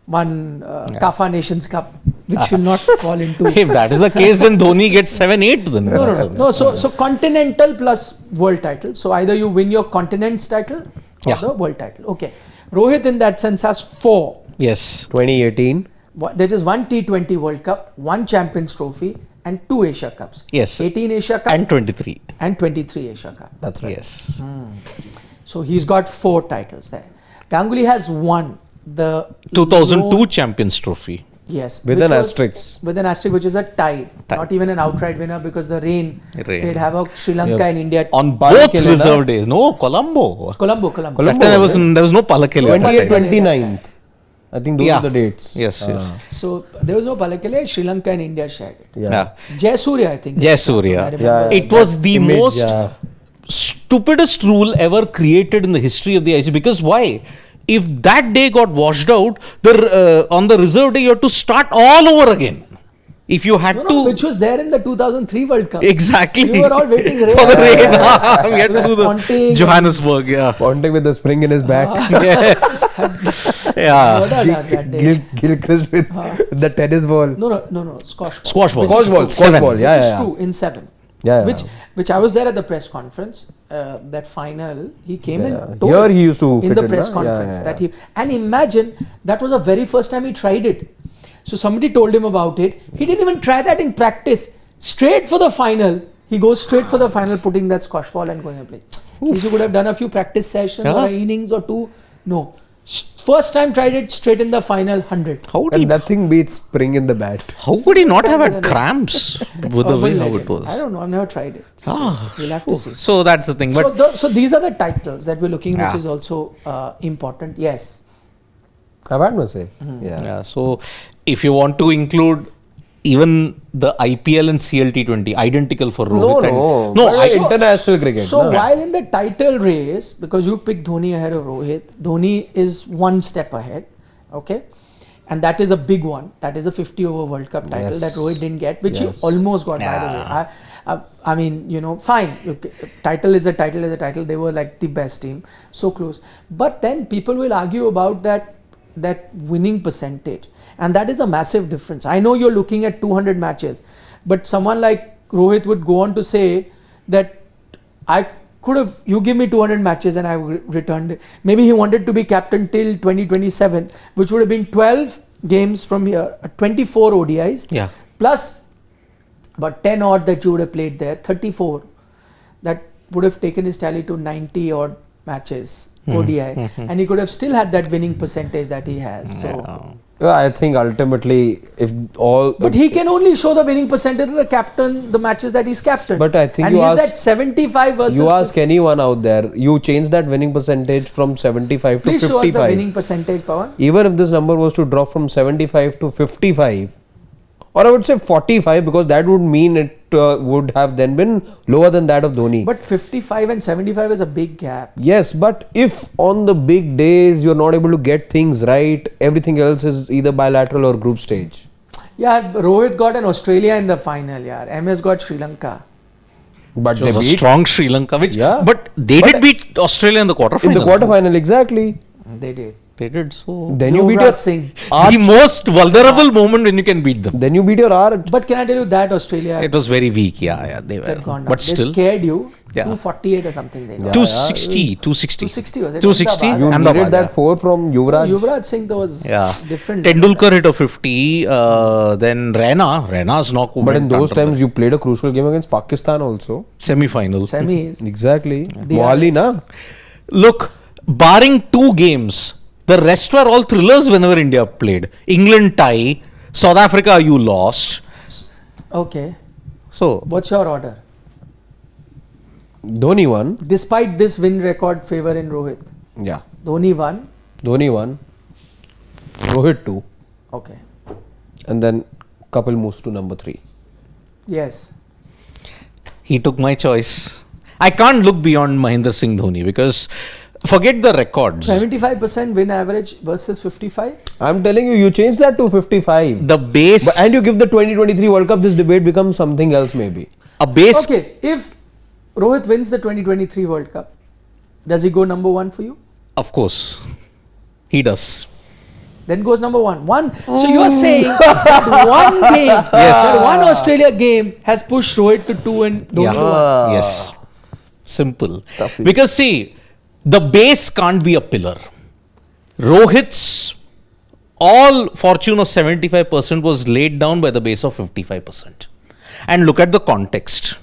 one CAFA Nations Cup, which will not fall into. If that is the case, then Dhoni gets 7-8 then. No. So continental plus world title. So either you win your continent's title or the world title. Okay. Rohit in that sense has 4. Yes. 2018. There is 1 T20 World Cup, 1 Champions Trophy, and 2 Asia Cups. Yes. 18 Asia Cup. And 23. And 23 Asia Cup. That's right. Yes. So he's got 4 titles there. Ganguly has 1. The 2002 Champions Trophy. Yes. With an asterisk. With an asterisk, which is a tie. Not even an outright winner, because the rain played havoc. Sri Lanka and India. On both reserve days. No, Colombo. That time there was no Palakele. 29th. I think those are the dates. Yes, yes. So there was no Palakele, Sri Lanka and India shared it. Yeah. Jayasuriya, I think. Jayasuriya. I remember. Yeah. It was the Image, most yeah. stupidest rule ever created in the history of the ICC. Because why? If that day got washed out, on the reserve day you have to start all over again. If you had to, Which was there in the 2003 World Cup. exactly. We were all waiting for the rain. We had to It was do the Ponting Johannesburg. Yeah. Ponting with the spring in his bat. Yes. Yeah. What does that day? Gilchrist with the tennis ball. No. Squash ball. Squash ball. Squash ball. Seven. Squash ball. Yeah, Which is yeah. true in 7. Yeah, yeah. Which I was there at the press conference. That final, he came Yeah. and told Here he used to in fit the it, press na? Yeah, conference yeah, that he, and imagine that was the very first time he tried it. So somebody told him about it. He didn't even try that in practice. Straight for the final. He goes straight for the final, putting that squash ball and going and play. He could have done a few practice sessions or an innings or two. No. First time tried it straight in the final, 100. How would he? And nothing beats spring in the bat. How could he not have had cramps with the way how it was? I don't know. I've never tried it. So we'll have to see. So that's the thing. But So these are the titles that we're looking, Yeah. which is also important. Yes. I've must say. Mm-hmm. Yeah. yeah, so if you want to include even the IPL and CL T20, identical for Rohit. No. No, But international cricket. So no? while in the title race, because you picked Dhoni ahead of Rohit, Dhoni is one step ahead, okay, and that is a big one. That is a 50 over World Cup title Yes. that Rohit didn't get, which Yes. he almost got. By the way, I mean, fine. Okay, title is a title is a title. They were like the best team, so close. But then people will argue about that winning percentage, and that is a massive difference. I know you're looking at 200 matches, but someone like Rohit would go on to say that I could have, you give me 200 matches and I returned it. Maybe he wanted to be captain till 2027, which would have been 12 games from here, 24 ODIs, Yeah. plus about 10 odd that you would have played there, 34. That would have taken his tally to 90 odd matches. ODI, and he could have still had that winning percentage that he has. So, Yeah, I think ultimately, if all. but he can only show the winning percentage of the captain, the matches that he's captain. But I think and you he's ask- at 75 versus. You ask anyone out there, you change that winning percentage from 75 Please to show us the 55. winning percentage, Pawan. Even if this number was to drop from 75 to 55, or I would say 45, because that would mean it would have then been lower than that of Dhoni. But 55 and 75 is a big gap. Yes, but if on the big days you're not able to get things right, everything else is either bilateral or group stage. Yeah, Rohit got an Australia in the final. Yeah, MS got Sri Lanka. But it was they a beat strong Sri Lanka, which Yeah. but they did beat Australia in the quarterfinal. in the quarterfinal, exactly. They did. They did so. Then you beat your Yuvraj Singh. The most vulnerable moment when you can beat them. Then you beat your art. But can I tell you that Australia It was very weak. Yeah, they were. had gone down. But They still, scared you. Yeah. 248 or something. They got. 260. 260 was it? 260. Ahmedabad. You Ahmedabad, needed that yeah. 4 from Yuvraj. Yuvraj Singh was Yeah. different. Tendulkar hit a 50. Then Rena's knock. But in those times, you played a crucial game against Pakistan also. Semi-final. Semis. Exactly. Mohali, na? Look, barring 2 games, the rest were all thrillers whenever India played. England tie, South Africa you lost. Okay. So What's your order? Dhoni won. Despite this win record favor in Rohit, Yeah. Dhoni won. Dhoni won. Rohit 2. Okay. And then Kapil moves to number 3. Yes. he took my choice. I can't look beyond Mahendra Singh Dhoni because forget the records. 75% win average versus 55. I'm telling you, you change that to 55. The base And you give the 2023 World Cup, this debate becomes something else maybe. a base Okay. If Rohit wins the 2023 World Cup, does he go number 1 for you? of course he does. Then goes number 1. So you are saying that one game, that one Australia game has pushed Rohit to 2 and Dhoni to 1. Yes. Simple. Because see, the base can't be a pillar. Rohit's all fortune of 75% was laid down by the base of 55%. And look at the context.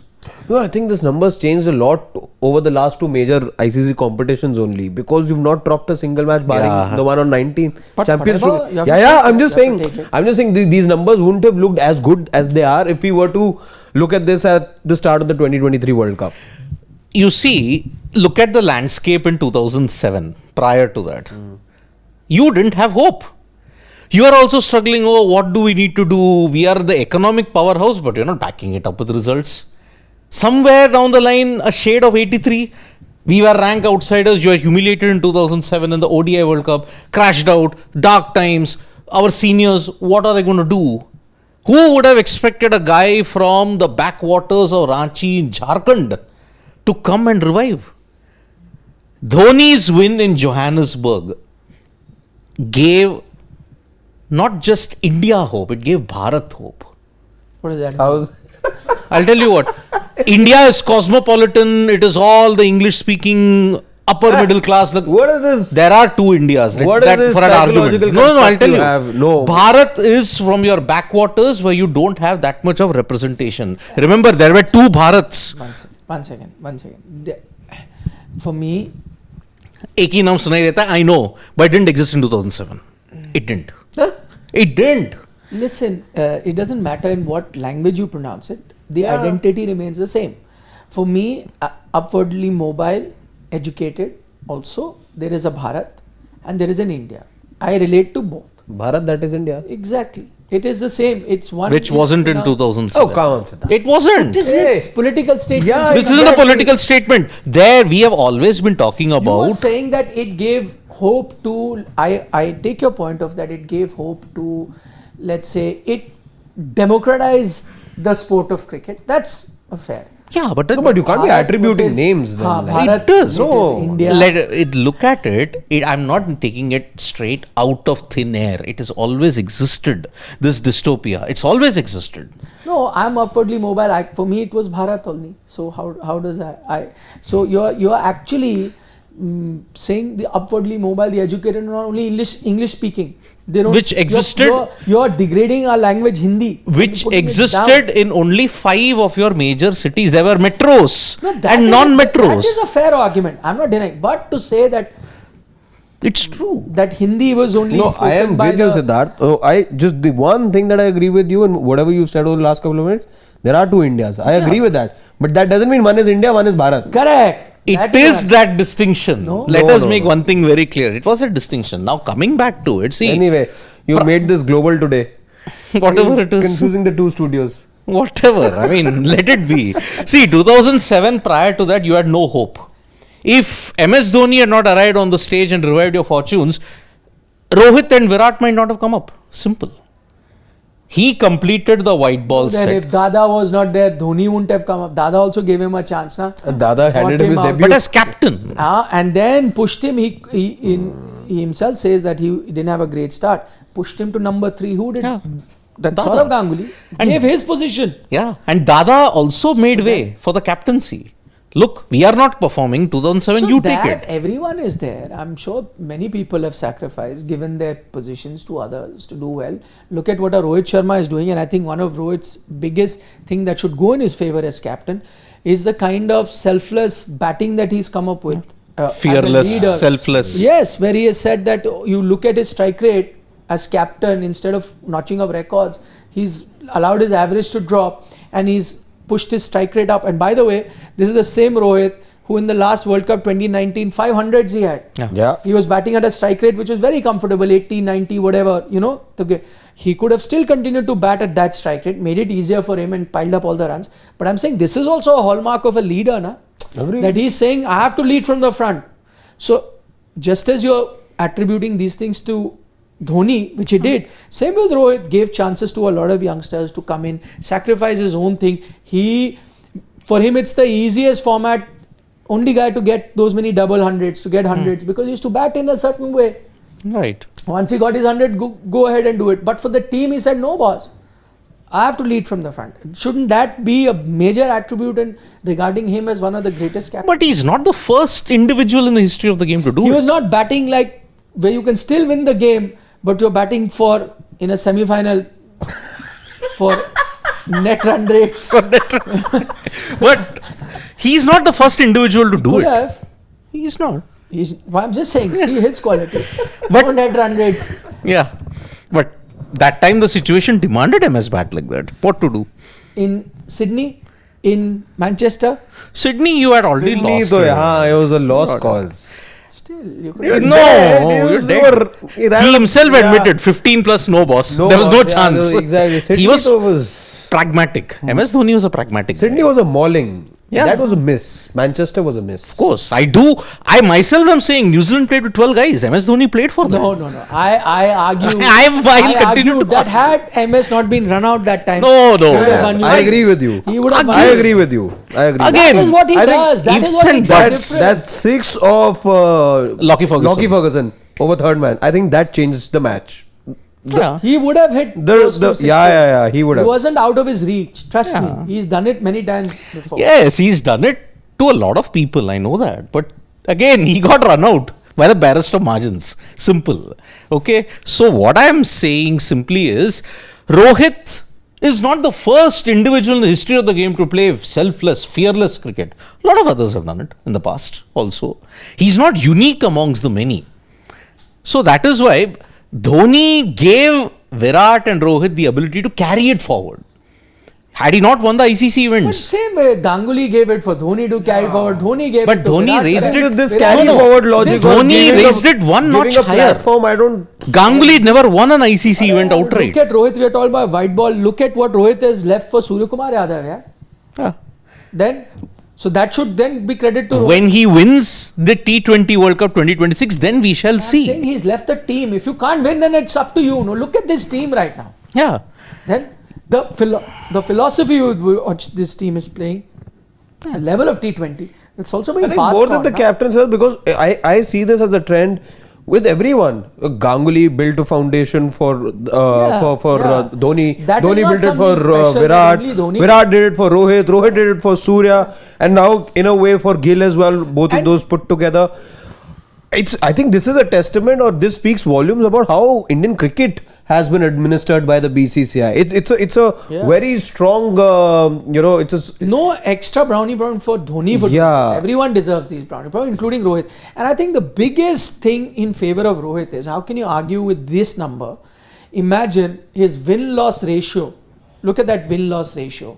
No, I think this number's changed a lot over the last 2 major ICC competitions only because you've not dropped a single match barring the one on 19 But Champions. whatever, you have to Yeah, take I'm it, just you have saying. to take it. I'm just saying these numbers wouldn't have looked as good as they are if we were to look at this at the start of the 2023 World Cup. You see, look at the landscape in 2007 prior to that. You didn't have hope. You are also struggling. Oh, what do we need to do? We are the economic powerhouse, but you're not backing it up with results. Somewhere down the line, a shade of 83. We were rank outsiders. You were humiliated in 2007 in the ODI World Cup. Crashed out. Dark times. Our seniors, what are they going to do? Who would have expected a guy from the backwaters of Ranchi in Jharkhand to come and revive? Dhoni's win in Johannesburg gave not just India hope, it gave Bharat hope. What is that? How's I'll tell you what. India is cosmopolitan. It is all the English-speaking upper middle class. what is this? There are two Indias. What is this for an argument. psychological No, I'll construct tell you you. have? No. Bharat is from your backwaters where you don't have that much of representation. Remember, there were two Bharats. One second. For me, एक ही नाम सुनाई देता है, I know, but it didn't exist in 2007. It didn't. It didn't. listen, it doesn't matter in what language you pronounce it, the identity remains the same. For me, upwardly mobile, educated, also, there is a Bharat and there is an India. I relate to both. Bharat, that is India. Exactly. It is the same. It's one. Which wasn't in 2007. Oh, come on, Siddharth. It wasn't. What is this political statement? Yeah, This isn't a political statement. There, we have always been talking You were about. saying that it gave hope to. I take your point of that. It gave hope to, let's say, it democratized the sport of cricket. That's fair. Yeah, but, No, but you can't be Bharat attributing is- names then. Haan, like- Bharat It does. it is No. India. look at it. I'm not taking it straight out of thin air. It has always existed. This dystopia. It's always existed. No, I'm upwardly mobile. For me, it was Bharat only. So how does I? So you're actually saying the upwardly mobile, the educated, not only English speaking. They don't. Which existed- You're degrading our language, Hindi. Which Putting it existed down. in only 5 of your major cities. There were metros No, that and is non-metros. That is a fair argument. I'm not denying. But to say that It's true. Hindi was only No, spoken I am by with you, Siddharth. Oh, the one thing that I agree with you and whatever you've said over the last couple of minutes, there are two Indias. I agree with that. But that doesn't mean one is India, one is Bharat. Correct. It is that distinction. No. Let No, us no, make no. one thing very clear. It was a distinction. Now coming back to it, see, Anyway, you made this global today. whatever it is, Confusing the two studios. whatever. I mean, let it be. See, 2007, prior to that, you had no hope. If MS Dhoni had not arrived on the stage and revived your fortunes, Rohit and Virat might not have come up. Simple. He completed the white ball That set. if Dada was not there, Dhoni wouldn't have come up. Dada also gave him a chance, na? Dada handed him his him out. debut. But as captain, And then pushed him. He himself says that he didn't have a great start. Pushed him to number 3. Who did? Yeah, That Dada. Saurav Ganguly And- gave his position. yeah, and Dada also made way for the captaincy. Look, we are not performing. 2007, So you that take it. everyone is there. I'm sure many people have sacrificed, given their positions to others to do well. Look at what a Rohit Sharma is doing, and I think one of Rohit's biggest thing that should go in his favor as captain is the kind of selfless batting that he's come up with. As a Fearless, leader. selfless. Yes, where he has said that you look at his strike rate as captain, instead of notching up records, he's allowed his average to drop and he's pushed his strike rate up. And by the way, this is the same Rohit who in the last World Cup 2019, 500s he had. Yeah. He was batting at a strike rate which was very comfortable, 80, 90, whatever, He could have still continued to bat at that strike rate, made it easier for him and piled up all the runs. But I'm saying this is also a hallmark of a leader, na? Agreed. That he's saying, I have to lead from the front. So, just as you're attributing these things to Dhoni, which he did, same with Rohit, gave chances to a lot of youngsters to come in, sacrifice his own thing. For him, it's the easiest format, only guy to get those many double hundreds, to get hundreds, because he used to bat in a certain way. Right. Once he got his 100, go ahead and do it. But for the team, he said, no, boss. I have to lead from the front. Shouldn't that be a major attribute in regarding him as one of the greatest captains? But he's not the first individual in the history of the game to do He it. was not batting like where you can still win the game, but you're batting in a semi-final for net run rates. But he's not the first individual to do Could it. have. He's not. I'm just saying, see his quality. But- No net run rates. Yeah. But that time the situation demanded MS bat like that. What to do? In Sydney, in Manchester, Sydney, you had already Sydney, lost. so, it was a lost cause. Still, you could. No, you're dead. He himself admitted 15 plus no boss. There was no chance. Exactly. Sydney He was was pragmatic. MS Dhoni was a pragmatic Sydney guy. was a mauling. Yeah. That was a miss. Manchester was a miss. Of course, I myself am saying New Zealand played with 12 guys. MS Dhoni played for them. No. I argue. I'll continue argue to that had MS not been run out that time. No. he would have won you. I agree with you. He would have won I you. agree with you. I agree. Again, That is what he I think does. That ifs is what and makes buts. the That difference. six of Lockie Ferguson. over third man. I think that changed the match. Yeah. He would have hit those two sixes. Yeah. He would He have. wasn't out of his reach. Trust Yeah. me. He's done it many times before. Yes, he's done it to a lot of people. I know that. But again, he got run out by the barest of margins. Simple. Okay. So what I am saying simply is Rohit is not the first individual in the history of the game to play selfless, fearless cricket. A lot of others have done it in the past also. He's not unique amongst the many. So that is why Dhoni gave Virat and Rohit the ability to carry it forward. Had he not won the ICC But events, same way, Ganguly gave it for Dhoni to carry forward. Dhoni gave But it to Dhoni Virat. raised it- This Virat- carry No. forward logic. This- was Dhoni giving raised it one notch giving a higher. platform, I don't. Ganguly never won an ICC event outright. Look at Rohit. We are talking about white ball. Look at what Rohit has left for Surya Kumar Yadav. Yeah. Yeah. Then, so that should then be credit to Rohit. When he wins the T20 World Cup 2026, then we shall I'm saying see. he's left the team. If you can't win, then it's up to you. No, look at this team right now. Yeah. Then the philosophy with which this team is playing, the level of T20, it's also being I think passed more on. than the na? captains help because I see this as a trend with everyone. Ganguly built a foundation for Dhoni. That is Dhoni not built it something for special that Virat. only Dhoni Virat did it for Rohit. Rohit did it for Surya, and now in a way for Gill as well. Both of And- those put together. I think this is a testament, or this speaks volumes about how Indian cricket has been administered by the BCCI. It's a Yeah. very strong, it's a No extra brownie brown for Dhoni for Yeah. everyone deserves these brownie brown, including Rohit. And I think the biggest thing in favor of Rohit is how can you argue with this number? Imagine his win-loss ratio. Look at that win-loss ratio.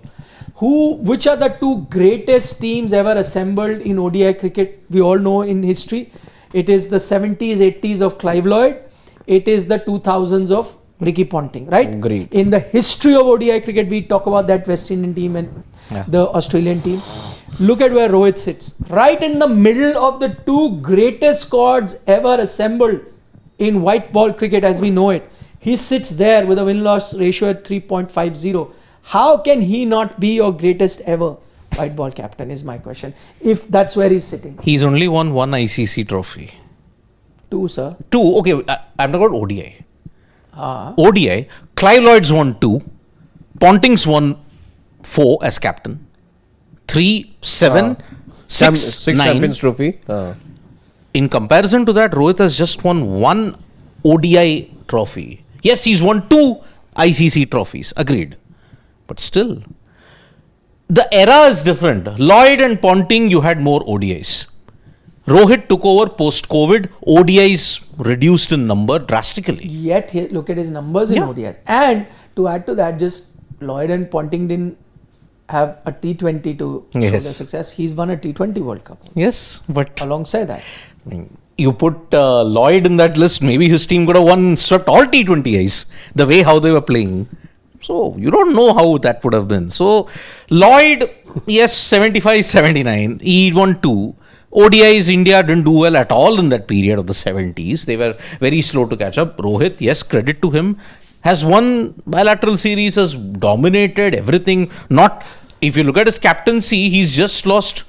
Which are the two greatest teams ever assembled in ODI cricket? We all know in history. It is the 70s, 80s of Clive Lloyd. It is the 2000s of Ricky Ponting, right? Agreed. In the history of ODI cricket, we talk about that West Indian team and the Australian team. Look at where Rohit sits. Right in the middle of the two greatest squads ever assembled in white ball cricket as we know it. He sits there with a win-loss ratio at 3.50. How can he not be your greatest ever white ball captain is my question. If that's where he's sitting. He's only won one ICC trophy. Two, sir. Two. Okay, I'm talking about ODI. Ah. ODI, Clive Lloyd's won 2, Ponting's won 4 as captain, 3, 7, 6, 9. Champions Trophy. In comparison to that, Rohit has just won 1 ODI trophy. Yes, he's won 2 ICC trophies, agreed. But still, the era is different. Lloyd and Ponting, you had more ODIs. Rohit took over post-COVID, ODIs reduced in number drastically. Yet, look at his numbers in Yeah. ODIs. And to add to that, just Lloyd and Ponting didn't have a T20 to show their Yes. success. He's won a T20 World Cup Yes, but alongside that. you put Lloyd in that list, maybe his team could have swept all T20Is, the way how they were playing. So, you don't know how that would have been. So, Lloyd, yes, 75, 79, he won 2. ODIs, India didn't do well at all in that period of the 70s. They were very slow to catch up. Rohit, yes, credit to him, has won bilateral series, has dominated everything. Not, if you look at his captaincy, he's just lost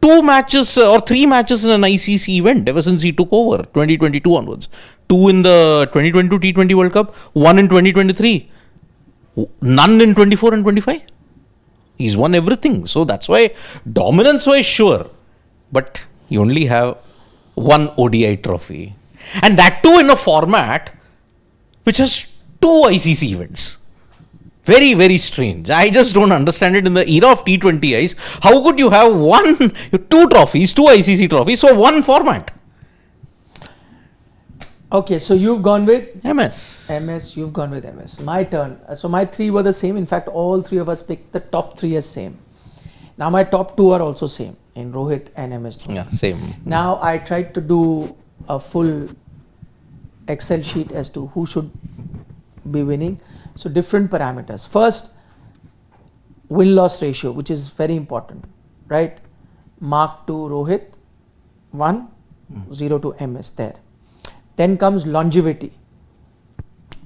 2 matches or 3 matches in an ICC event ever since he took over 2022 onwards. 2 in the 2022 T20 World Cup, 1 in 2023, none in 24 and 25. He's won everything. So that's why dominance was sure. But you only have 1 ODI trophy. And that too in a format which has 2 ICC events. Very, very strange. I just don't understand it in the era of T20Is. How could you have 2 trophies, 2 ICC trophies for 1 format? Okay, so you've gone with MS. you've gone with MS. My turn. So my 3 were the same. In fact, all 3 of us picked the top 3 as same. Now my top two are also same in Rohit and MS Dhoni. Yeah, same. Now I tried to do a full Excel sheet as to who should be winning. So different parameters. First, win-loss ratio, which is very important, right? Mark to Rohit, 1, 0 to MS there. Then comes longevity.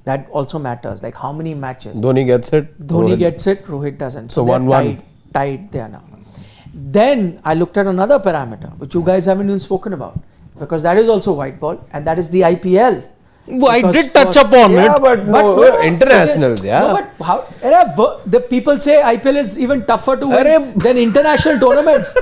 That also matters, like how many matches. Dhoni gets it. Dhoni gets it, Rohit doesn't. So they're 1-1. Tied there now. Then I looked at another parameter, which you guys haven't even spoken about, because that is also white ball, and that is the IPL. Well, I Because did touch upon Yeah, it. but no, internationals, yeah. No, but how? The people say IPL is even tougher to win Arey- than international tournaments.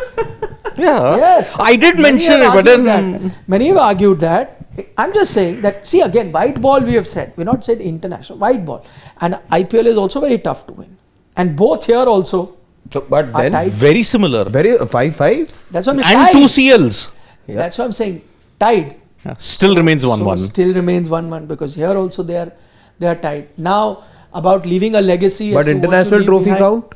Yeah. Yes. I did Many mention have it, but argued then. that. Many have argued that. I'm just saying that, see, again, white ball we have said. We've not said international. White ball. And IPL is also very tough to win. And both here also. So, but Are then tied. Very similar. very 5-5. That's what I'm And tied. 2 CLs. Yeah. That's what I'm saying. Tied. Yeah, still remains 1-1. So still remains 1-1 because here also they are tied. Now about leaving a legacy. But as to what to international leave trophy behind. count.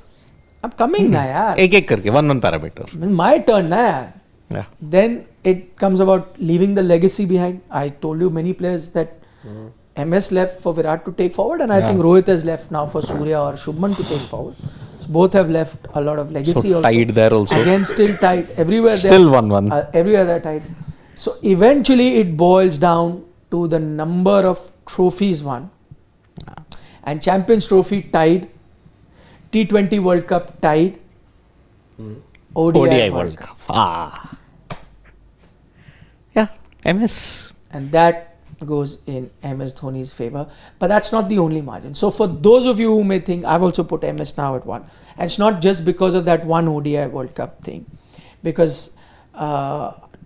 I'm coming na yaar. एक करके 1-1 parameter. My turn na yaar. Yeah. Then it comes about leaving the legacy behind. I told you many players that MS left for Virat to take forward, and I think Rohit has left now for Surya or Shubman to take forward. So both have left a lot of legacy. So also. tied there also. Again, still tied. Everywhere. Still 1-1. Everywhere they're tied. So eventually it boils down to the number of trophies won. And Champions Trophy tied. T20 World Cup tied. ODI World Cup. Yeah, MS. And that goes in MS Dhoni's favor. But that's not the only margin. So for those of you who may think, I've also put MS now at 1. And it's not just because of that one ODI World Cup thing. Because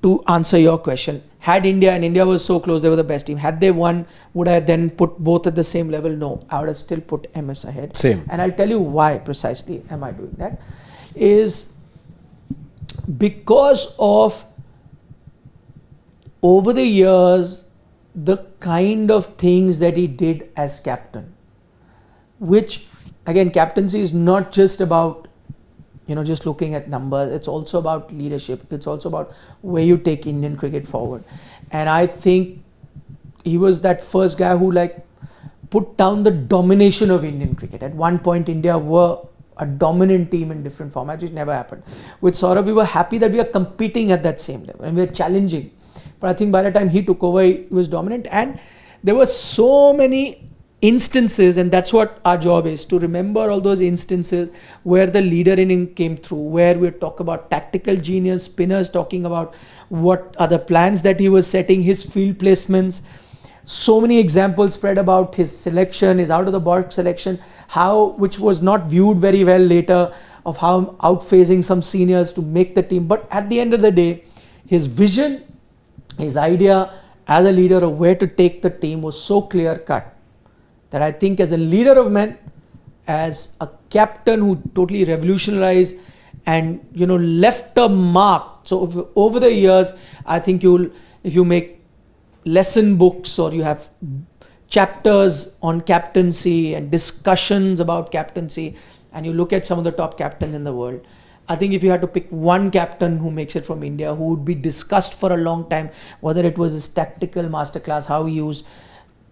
to answer your question, had India, and India was so close, they were the best team. Had they won, would I then put both at the same level? No, I would have still put MS ahead. Same. And I'll tell you why precisely am I doing that. Is because of over the years, the kind of things that he did as captain, which again, captaincy is not just about, just looking at numbers. It's also about leadership. It's also about where you take Indian cricket forward. And I think he was that first guy who put down the domination of Indian cricket. At one point, India were a dominant team in different formats, which never happened. With Saurav, we were happy that we are competing at that same level and we are challenging. But I think by the time he took over, he was dominant. And there were so many instances, and that's what our job is, to remember all those instances where the leader inning came through, where we talk about tactical genius, spinners talking about what are the plans that he was setting, his field placements. So many examples spread about his selection, his out of the box selection, which was not viewed very well later, of how outphasing some seniors to make the team. But at the end of the day, his vision, his idea as a leader of where to take the team was so clear cut that I think as a leader of men, as a captain who totally revolutionized and left a mark. So over the years, I think if you make lesson books or you have chapters on captaincy and discussions about captaincy, and you look at some of the top captains in the world, I think if you had to pick one captain who makes it from India, who would be discussed for a long time, whether it was his tactical masterclass, how he used,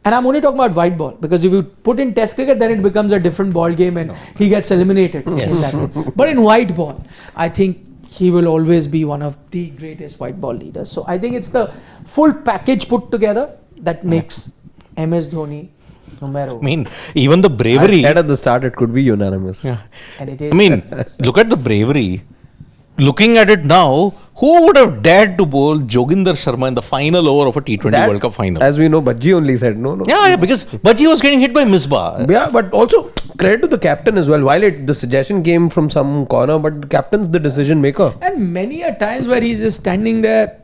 and I'm only talking about white ball, because if you put in test cricket, then it becomes a different ball game and he gets eliminated. Yes. In that way. But in white ball, I think he will always be one of the greatest white ball leaders. So I think it's the full package put together that makes MS Dhoni numero. I mean, even the bravery. I said at the start it could be unanimous. Yeah. And it is. I mean, look at the bravery. Looking at it now, who would have dared to bowl Joginder Sharma in the final over of a T20 That, World Cup final? As we know, Bajji only said no. Yeah, because Bajji was getting hit by Misbah. Yeah, but also credit to the captain as well. While the suggestion came from some corner, but the captain's the decision maker. And many a times where he's just standing there,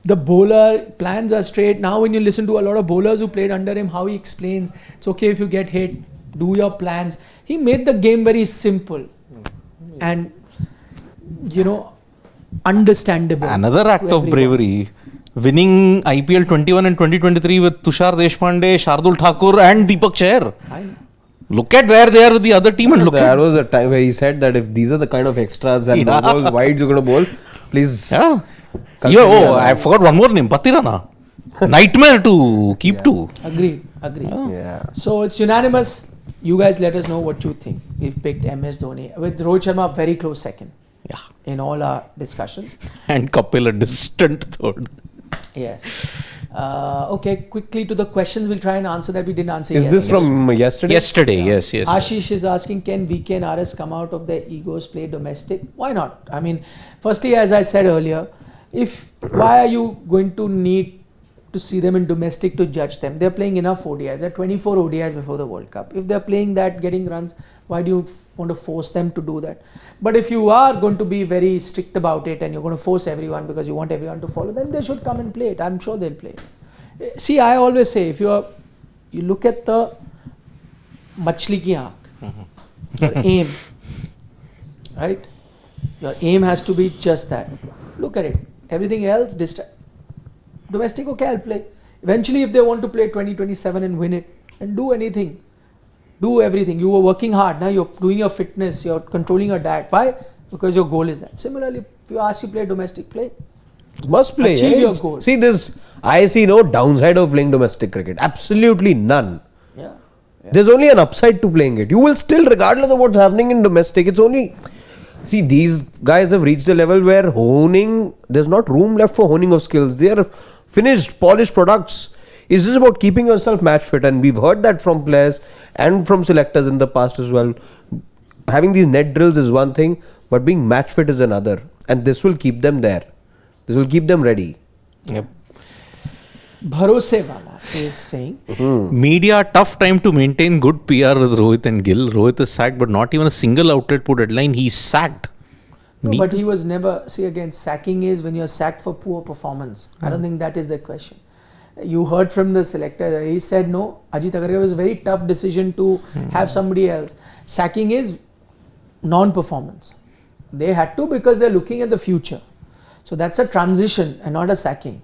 the bowler plans are straight. Now when you listen to a lot of bowlers who played under him, how he explains, it's okay if you get hit, do your plans. He made the game very simple and understandable. Another act to of everyone. bravery, winning IPL 21 and 2023 with Tushar Deshpande, Shardul Thakur and Deepak Chair. Look at where they are with the other team and look There at... was a time where he said that if these are the kind of extras and no balls wides you're going to bowl, please. Yeah. consider I forgot one more name. Patirana. Nightmare to keep to. Agreed. Yeah. So it's unanimous. You guys let us know what you think. We've picked MS Dhoni with Rohit Sharma very close second. Yeah. In all our discussions. And Kapil a distant third. Yes. Okay, quickly to the questions. We'll try and answer that we didn't answer Is yet. this from yesterday? Yesterday, yes. Ashish is asking, can VK and RS come out of their egos, play domestic? Why not? I mean, firstly, as I said earlier, why are you going to need to see them in domestic to judge them? They're playing enough ODIs. There are 24 ODIs before the World Cup. If they're playing that, getting runs, why do you want to force them to do that? But if you are going to be very strict about it and you're going to force everyone because you want everyone to follow, then they should come and play it. I'm sure they'll play. See, I always say, if you look at the machli ki aankh, your aim, right? Your aim has to be just that. Look at it. Everything else, domestic, okay, I'll play. Eventually, if they want to play 2027 and win it, and do anything, do everything. You were working hard. Now you're doing your fitness, you're controlling your diet. Why? Because your goal is that. Similarly, if you ask to play domestic, play. Must play. Achieve your goal. See this. I see no downside of playing domestic cricket. Absolutely none. Yeah. There's only an upside to playing it. You will still, regardless of what's happening in domestic, it's only... See, these guys have reached a level where honing, there's not room left for honing of skills. They are finished, polished products. It's just about keeping yourself match fit. And we've heard that from players and from selectors in the past as well. Having these net drills is one thing, but being match fit is another. And this will keep them there. This will keep them ready. Yep. Bharose Wala is saying, Media, tough time to maintain good PR with Rohit and Gill. Rohit is sacked, but not even a single outlet put headline. He's sacked. no, but he was never, see again, sacking is when you're sacked for poor performance. I don't think that is the question. You heard from the selector, he said no, Ajit Agarwal was a very tough decision to have somebody else. Sacking is non-performance. They had to because they're looking at the future. So that's a transition and not a sacking.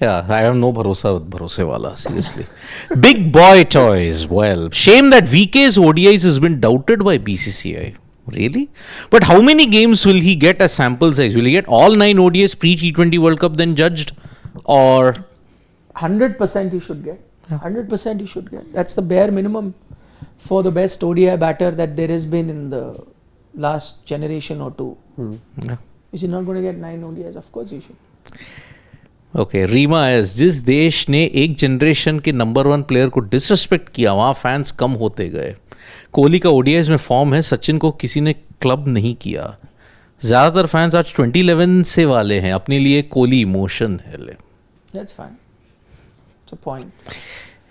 Yeah, I have no bharosa with Bharosewala, seriously. Big boy toys. Well, shame that VK's ODIs has been doubted by BCCI. Really? But how many games will he get as sample size? Will he get all 9 ODIs pre-T20 World Cup then judged? Or 100% you should get. 100% you should get. That's the bare minimum for the best ODI batter that there has been in the last generation or two. Yeah. Is he not going to get 9 ODIs? Of course he should. Okay Reema एस जिस देश ने एक generation के number 1 player को disrespect किया वहाँ fans कम होते गए. कोहली का ओडीआईज में फॉर्म है, सचिन को किसी ने क्लब नहीं किया. ज़्यादातर फैंस आज 2011 से वाले हैं, अपने लिए कोहली इमोशन है. That's fine. It's a point.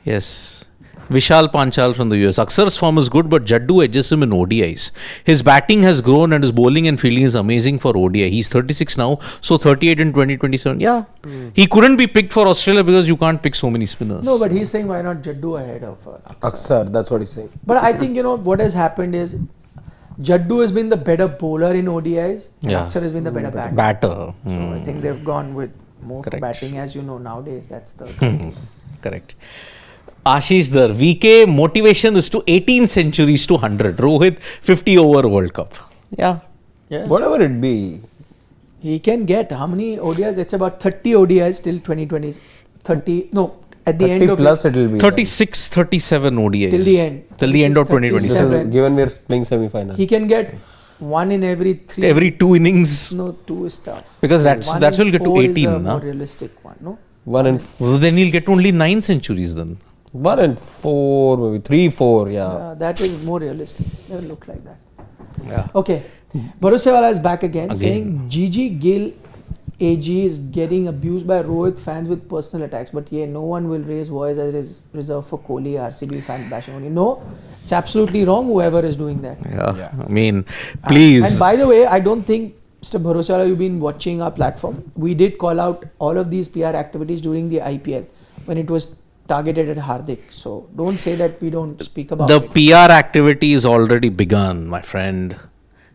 Yes. Vishal Panchal from the US. Aksar's form is good, but Jaddu edges him in ODIs. His batting has grown and his bowling and fielding is amazing for ODI. He's 36 now, so 38 in 2027. Yeah. He couldn't be picked for Australia because you can't pick so many spinners. No, but he's saying why not Jaddu ahead of Aksar, that's what he's saying. But I think, what has happened is Jaddu has been the better bowler in ODIs. Yeah. Aksar has been the better batter. Batter. So I think they've gone with more for batting, as you know, nowadays. That's the Correct. Ashish Dar, VK motivation is to 18 centuries to 100. Rohit 50 over World Cup. Yeah. Yes. Whatever it be. He can get how many ODIs? It's about 30 ODIs till 2020. 30, no, at the 30 end of plus it will be. 36, 37 ODIs. Till the end. Till the end of 36, 2027. This is given we are playing semi-final. He can get 1 in every 3. Every 2 innings. No, 2 is tough. Because that will get to 4 18. is a Na? more realistic one, no? 1 and Well, then he'll get only 9 centuries then. 1 and 4, maybe 3, 4, yeah. That is more realistic. They will look like that. Yeah. Okay. Bharosewala is back again, saying Gigi Gill AG is getting abused by Rohit fans with personal attacks, but no one will raise voice as it is reserved for Kohli, RCB fans bashing only. No, it's absolutely wrong, whoever is doing that. Yeah. I mean, please. And by the way, I don't think, Mr. Bharosewala, you've been watching our platform. We did call out all of these PR activities during the IPL when it was targeted at Hardik. So don't say that we don't speak about the it. PR activity is already begun, my friend.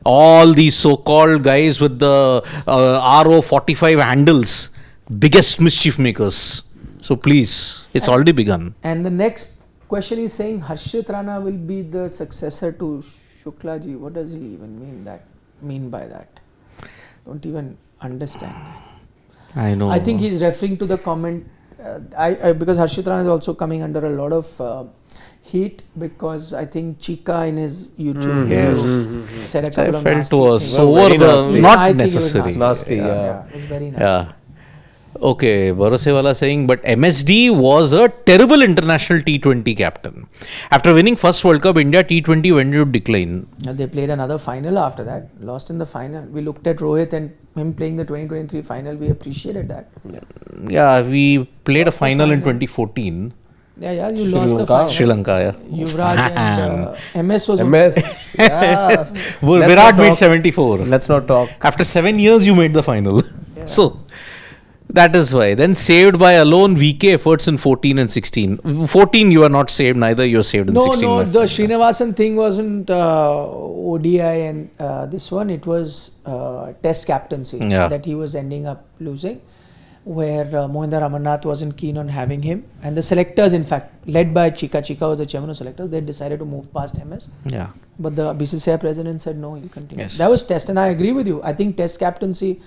All these so-called guys with the RO45 handles, biggest mischief makers. So please, it's already begun. And the next question is saying Harshit Rana will be the successor to Shukla ji. What does he even mean by that? Don't even understand. I know. I think he's referring to the comment. Because Harshit Rana is also coming under a lot of heat because I think Chika in his YouTube video said a couple I of felt nasty was things. over Very the nasty. not I think it was necessary. Nasty, Yeah, it was very nasty. Yeah. Okay, Barosewala saying, but MSD was a terrible international T20 captain. After winning first World Cup, India T20 went into decline. They played another final after that, lost in the final. We looked at Rohit and him playing the 2023 final. We appreciated that. Yeah, we played a the final in final. 2014. Yeah, you Sri lost the Lanka. final. Sri Lanka, yeah. Yuvraj and MS was MS. Yeah. Virat made 74. Let's not talk. After 7 years, you made the final. So, that is why. Then saved by alone VK efforts in 14 and 16. 14 you are not saved, neither you are saved in 16. No, the Srinivasan thing wasn't ODI and this one. It was Test captaincy that he was ending up losing, where Mohinder Amarnath wasn't keen on having him. And the selectors, in fact, led by Chika was the chairman of selectors, they decided to move past MS. Yeah. But the BCCI president said, no, he'll continue. Yes. That was Test, and I agree with you. I think Test captaincy,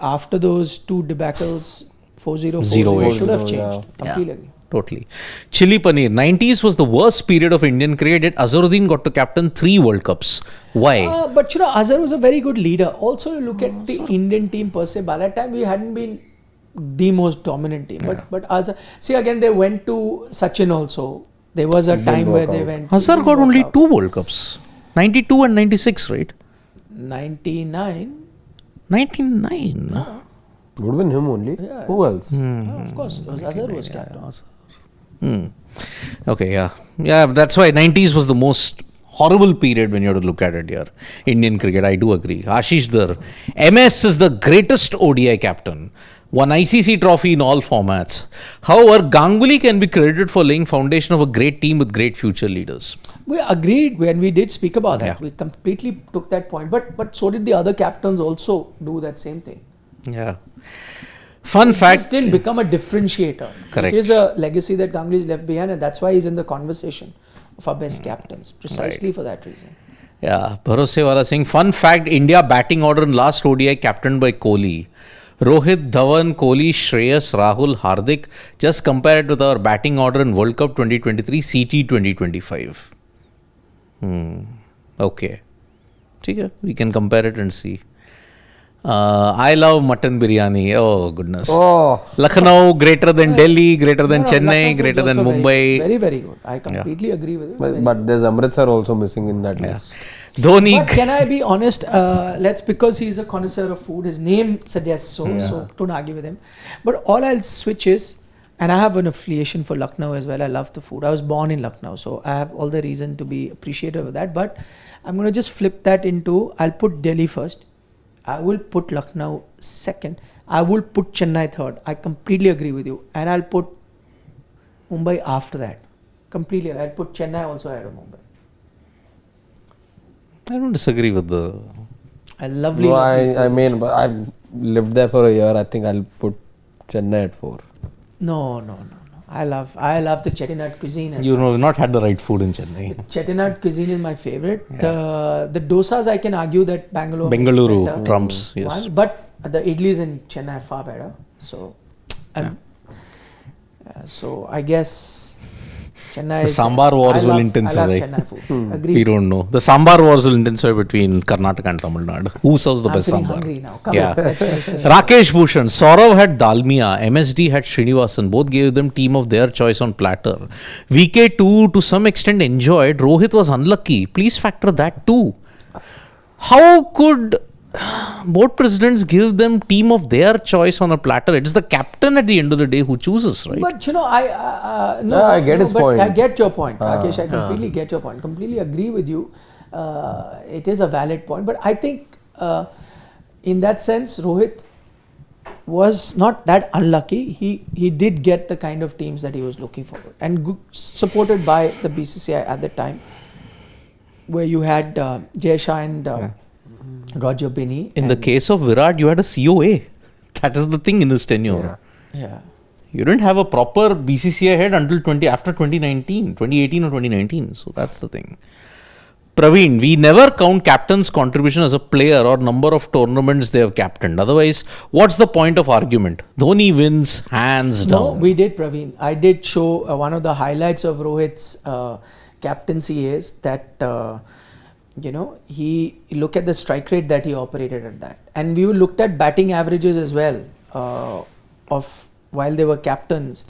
after those two debacles, 4-0, should have changed. Completely agree. Totally. Chili Paneer. 90s was the worst period of Indian cricket, yet Azharuddin got to captain 3 World Cups. Why? But Azhar was a very good leader. Also, you look at the Indian team per se. By that time, we hadn't been the most dominant team. But Azhar, see again, they went to Sachin also. There was a time where they went. Azhar got only 2 World Cups. 92 and 96, right? 99. 99. Would have been him only. Yeah. Who else? Of course, Azhar was captain. Okay, yeah. Yeah, that's why 90s was the most horrible period when you have to look at it here. Indian cricket, I do agree. Ashish Dar. MS is the greatest ODI captain. Won ICC trophy in all formats. However, Ganguly can be credited for laying foundation of a great team with great future leaders. We agreed when we did speak about that. Yeah. We completely took that point. But so did the other captains also do that same thing. Yeah. Fun fact. It didn't become a differentiator. Correct. It is a legacy that Ganguly is left behind, and that's why he's in the conversation of our best captains. Precisely for that reason. Yeah. Bharosewala saying, fun fact, India batting order in last ODI captained by Kohli. Rohit, Dhawan, Kohli, Shreyas, Rahul, Hardik. Just compare it with our batting order in World Cup 2023, CT 2025. Okay. We can compare it and see. I love mutton biryani. Oh, goodness. Oh. Lucknow, greater than Delhi, greater than Chennai, greater than Mumbai. Very, very good. I completely agree with you. But there's Amritsar also missing in that list. Dhoni. But can I be honest? Because he's a connoisseur of food, his name suggests so don't argue with him. But all I'll switch is, and I have an affiliation for Lucknow as well. I love the food. I was born in Lucknow, so I have all the reason to be appreciative of that. But I'm going to just flip that into, I'll put Delhi first. I will put Lucknow second. I will put Chennai third. I completely agree with you. And I'll put Mumbai after that. Completely. I'll put Chennai also ahead of Mumbai. I don't disagree with the... No, I mean, I've lived there for a year. I think I'll put Chennai at 4. No. I love the Chettinad cuisine. You know, not had the right food in Chennai. Chettinad cuisine is my favorite. The dosas, I can argue that Bengaluru trumps, yes. But the idlis in Chennai are far better. So, so I guess Chennai. The sambar wars will intensify. I love Chennai food. Agreed. We don't know. The sambar wars will intensify between Karnataka and Tamil Nadu. Who serves the best I'm sambar? hungry now. Come on, let's finish this. Rakesh Bhushan. Saurav had Dalmia. MSD had Srinivasan. Both gave them team of their choice on platter. VK too, to some extent, enjoyed. Rohit was unlucky. Please factor that too. How could board presidents give them team of their choice on a platter? It's the captain at the end of the day who chooses, right? But I get his point. I get your point, Rakesh. I completely get your point. Completely agree with you. It is a valid point. But I think in that sense, Rohit was not that unlucky. He did get the kind of teams that he was looking for, and supported by the BCCI at the time, where you had Jay Shah and Roger Binney. In the case of Virat, you had a COA. That is the thing in his tenure. Yeah. You didn't have a proper BCCI head until after 2018 or 2019. So that's the thing. Praveen, we never count captain's contribution as a player or number of tournaments they have captained. Otherwise, what's the point of argument? Dhoni wins hands down. No, we did, Praveen. I did show one of the highlights of Rohit's captaincy is that, he look at the strike rate that he operated at that. And we looked at batting averages as well of while they were captains.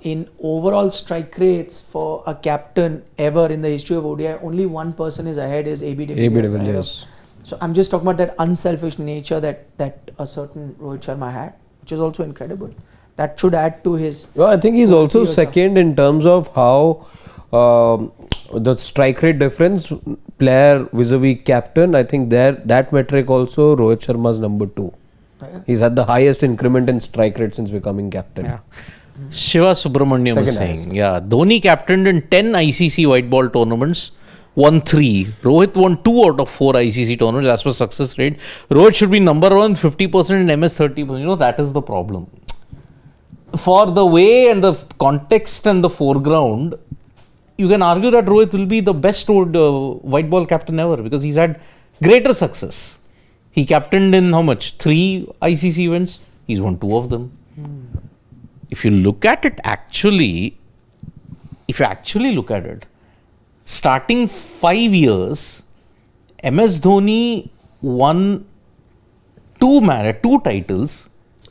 In overall strike rates for a captain ever in the history of ODI, only one person is ahead is AB de Villiers. So I'm just talking about that unselfish nature that a certain Rohit Sharma had, which is also incredible. That should add to his... Well, I think he's also second in terms of how the strike rate difference, player vis-a-vis captain. I think that metric also Rohit Sharma's number 2. He's had the highest increment in strike rate since becoming captain. Yeah. Shiva Subramaniam was saying, Dhoni captained in 10 ICC white ball tournaments, won 3. Rohit won 2 out of 4 ICC tournaments as per success rate. Rohit should be number 1, 50% and MS 30%. That is the problem. For the way and the context and the foreground, you can argue that Rohit will be the best white ball captain ever because he's had greater success. He captained in how much? 3 ICC events. He's won 2 of them. If you look at it starting 5 years, MS Dhoni won 2 titles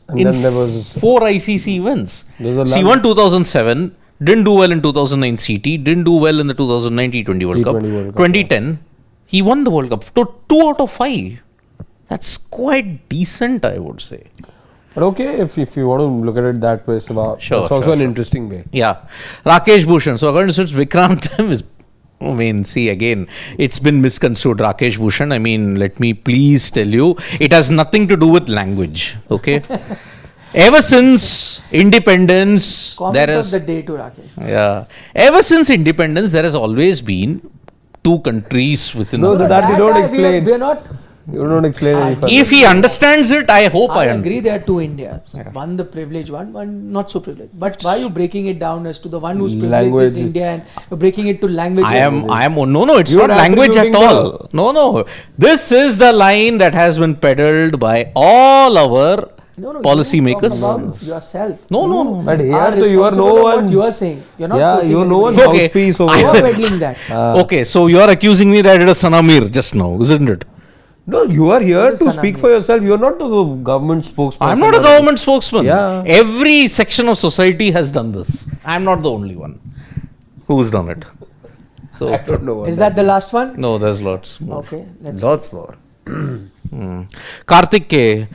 And in then there was 4 ICC events. He won 2007, didn't do well in 2009 CT, didn't do well in the 2009 T20 World Cup. 2010, he won the World Cup. 2 out of 5. That's quite decent, I would say. But okay, if you want to look at it that way, Siva, it's also an interesting way. Yeah. Rakesh Bhushan. So according to Switch, Vikrant is... again, it's been misconstrued, Rakesh Bhushan. Let me please tell you, it has nothing to do with language. Okay? Ever since independence, Comment of the day to Rakesh. Yeah. Ever since independence, there has always been 2 countries within No, that you don't explain. We are not... You don't explain any further. If he understands it, I hope I agree there are 2 Indias. Yeah. One the privileged one not so privileged. But why are you breaking it down as to the one who's privileged is India and you're breaking it to language? No, it's not language at all. No. This is the line that has been peddled by all our policymakers. Yourself. No. But here you are no one. What you are saying. You're not. Yeah, you are no one. Okay. You are peddling that. Okay, so you are accusing me that it is Sanamir just now, isn't it? No, you are here to speak for yourself. You are not the government spokesman. I'm not a government spokesman. Yeah. Every section of society has done this. I'm not the only one who's done it. So I don't know. Is that the last one? No, there's lots more. Okay, lots more. Karthik K.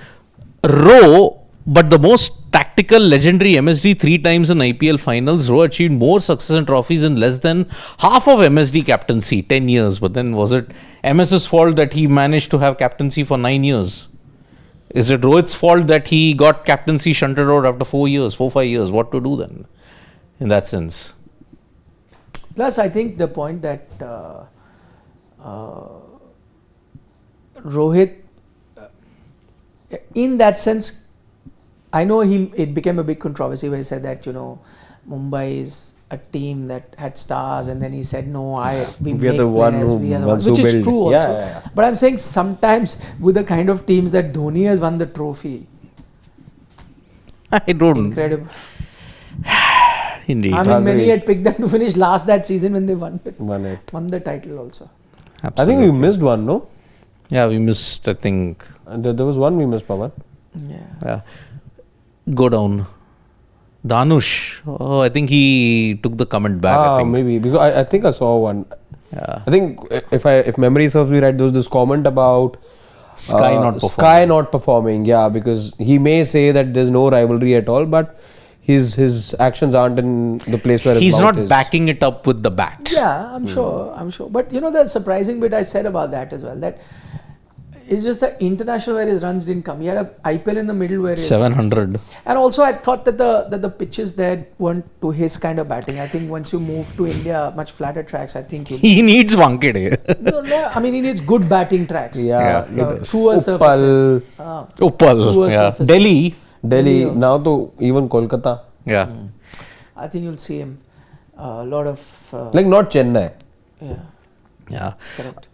Rowe, but the most tactical, legendary MSD 3 times in IPL finals. Rowe achieved more success and trophies in less than half of MSD captaincy, 10 years. But then was it MS's fault that he managed to have captaincy for 9 years? Is it Rohit's fault that he got captaincy shunted out after 4-5 years? What to do then in that sense? Plus, I think the point that Rohit, in that sense, I know it became a big controversy where he said that, Mumbai is a team that had stars, and then he said, no, we are the one, which is true also. Yeah. But I'm saying sometimes with the kind of teams that Dhoni has won the trophy, I don't. Incredible. Indeed. Many had picked them to finish last that season when they won the title also. Absolutely. I think we missed one, no? Yeah, we missed, I think. There was one we missed, Pawan. Yeah. Go down. Danush. Oh, I think he took the comment back. I think. Maybe. Because I think I saw one. Yeah. I think if memory serves me right, there was this comment about Sky not performing. Yeah, because he may say that there's no rivalry at all, but his actions aren't in the place where he's not backing it up with the bat. Yeah, I'm sure. But the surprising bit I said about that as well, that it's just the international where his runs didn't come. He had a IPL in the middle where 700. And also I thought that the pitches there weren't to his kind of batting. I think once you move to India, much flatter tracks, I think he needs Wankede. No, he needs good batting tracks. Yeah. Truer surfaces. Uppal. Yeah. Delhi, also. now to even Kolkata. Yeah. I think you'll see him a lot of. Like not Chennai. Yeah, Yeah. correct.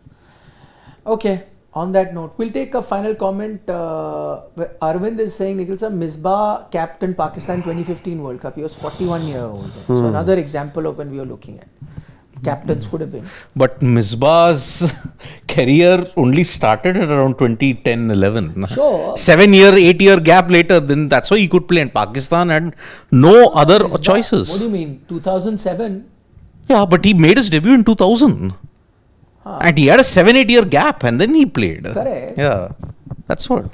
Okay. On that note, we'll take a final comment. Arvind is saying, Nikhil sir, Misbah captain Pakistan 2015 World Cup. He was 41 years old. So another example of when we are looking at captains could have been. But Misbah's career only started at around 2010-11. Sure. 8-year gap later, then that's why he could play in Pakistan and no other Misbah, choices. What do you mean? 2007? Yeah, but he made his debut in 2000. And he had a 7-8 year gap and then he played. Correct. Yeah, that's what.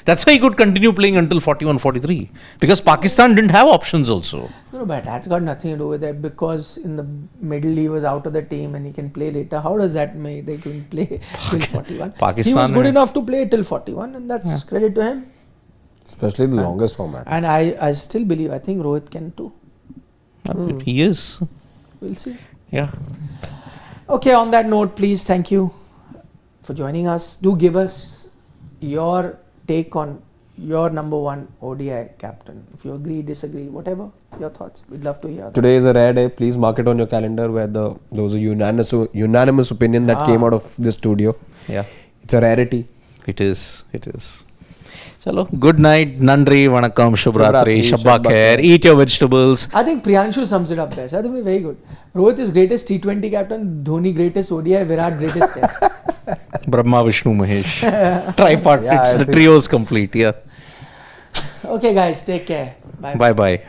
That's why he could continue playing until 41-43. Because Pakistan didn't have options also. No, but that's got nothing to do with that because in the middle he was out of the team and he can play later. How does that make they couldn't play till 41? Pakistan He was good enough to play till 41 and that's credit to him. Especially the longest format. And I still believe, I think Rohit can too. He is. We'll see. Yeah. Okay, on that note, please, thank you for joining us. Do give us your take on your number one ODI captain. If you agree, disagree, whatever, your thoughts. We'd love to hear that. Today is a rare day. Please mark it on your calendar where there was a unanimous opinion that came out of this studio. Yeah. It's a rarity. It is. It is. Chalo. Good night. Nandri, Vanakkam, Shubhratri, Shabba Khair. Eat your vegetables. I think Priyanshu sums it up best. I think we're very good. Rohit is greatest T20 captain, Dhoni greatest ODI, Virat greatest test. Brahma, Vishnu, Mahesh. Tripartites. Yeah, the trio is complete. Yeah. Okay guys, take care. Bye. Bye bye.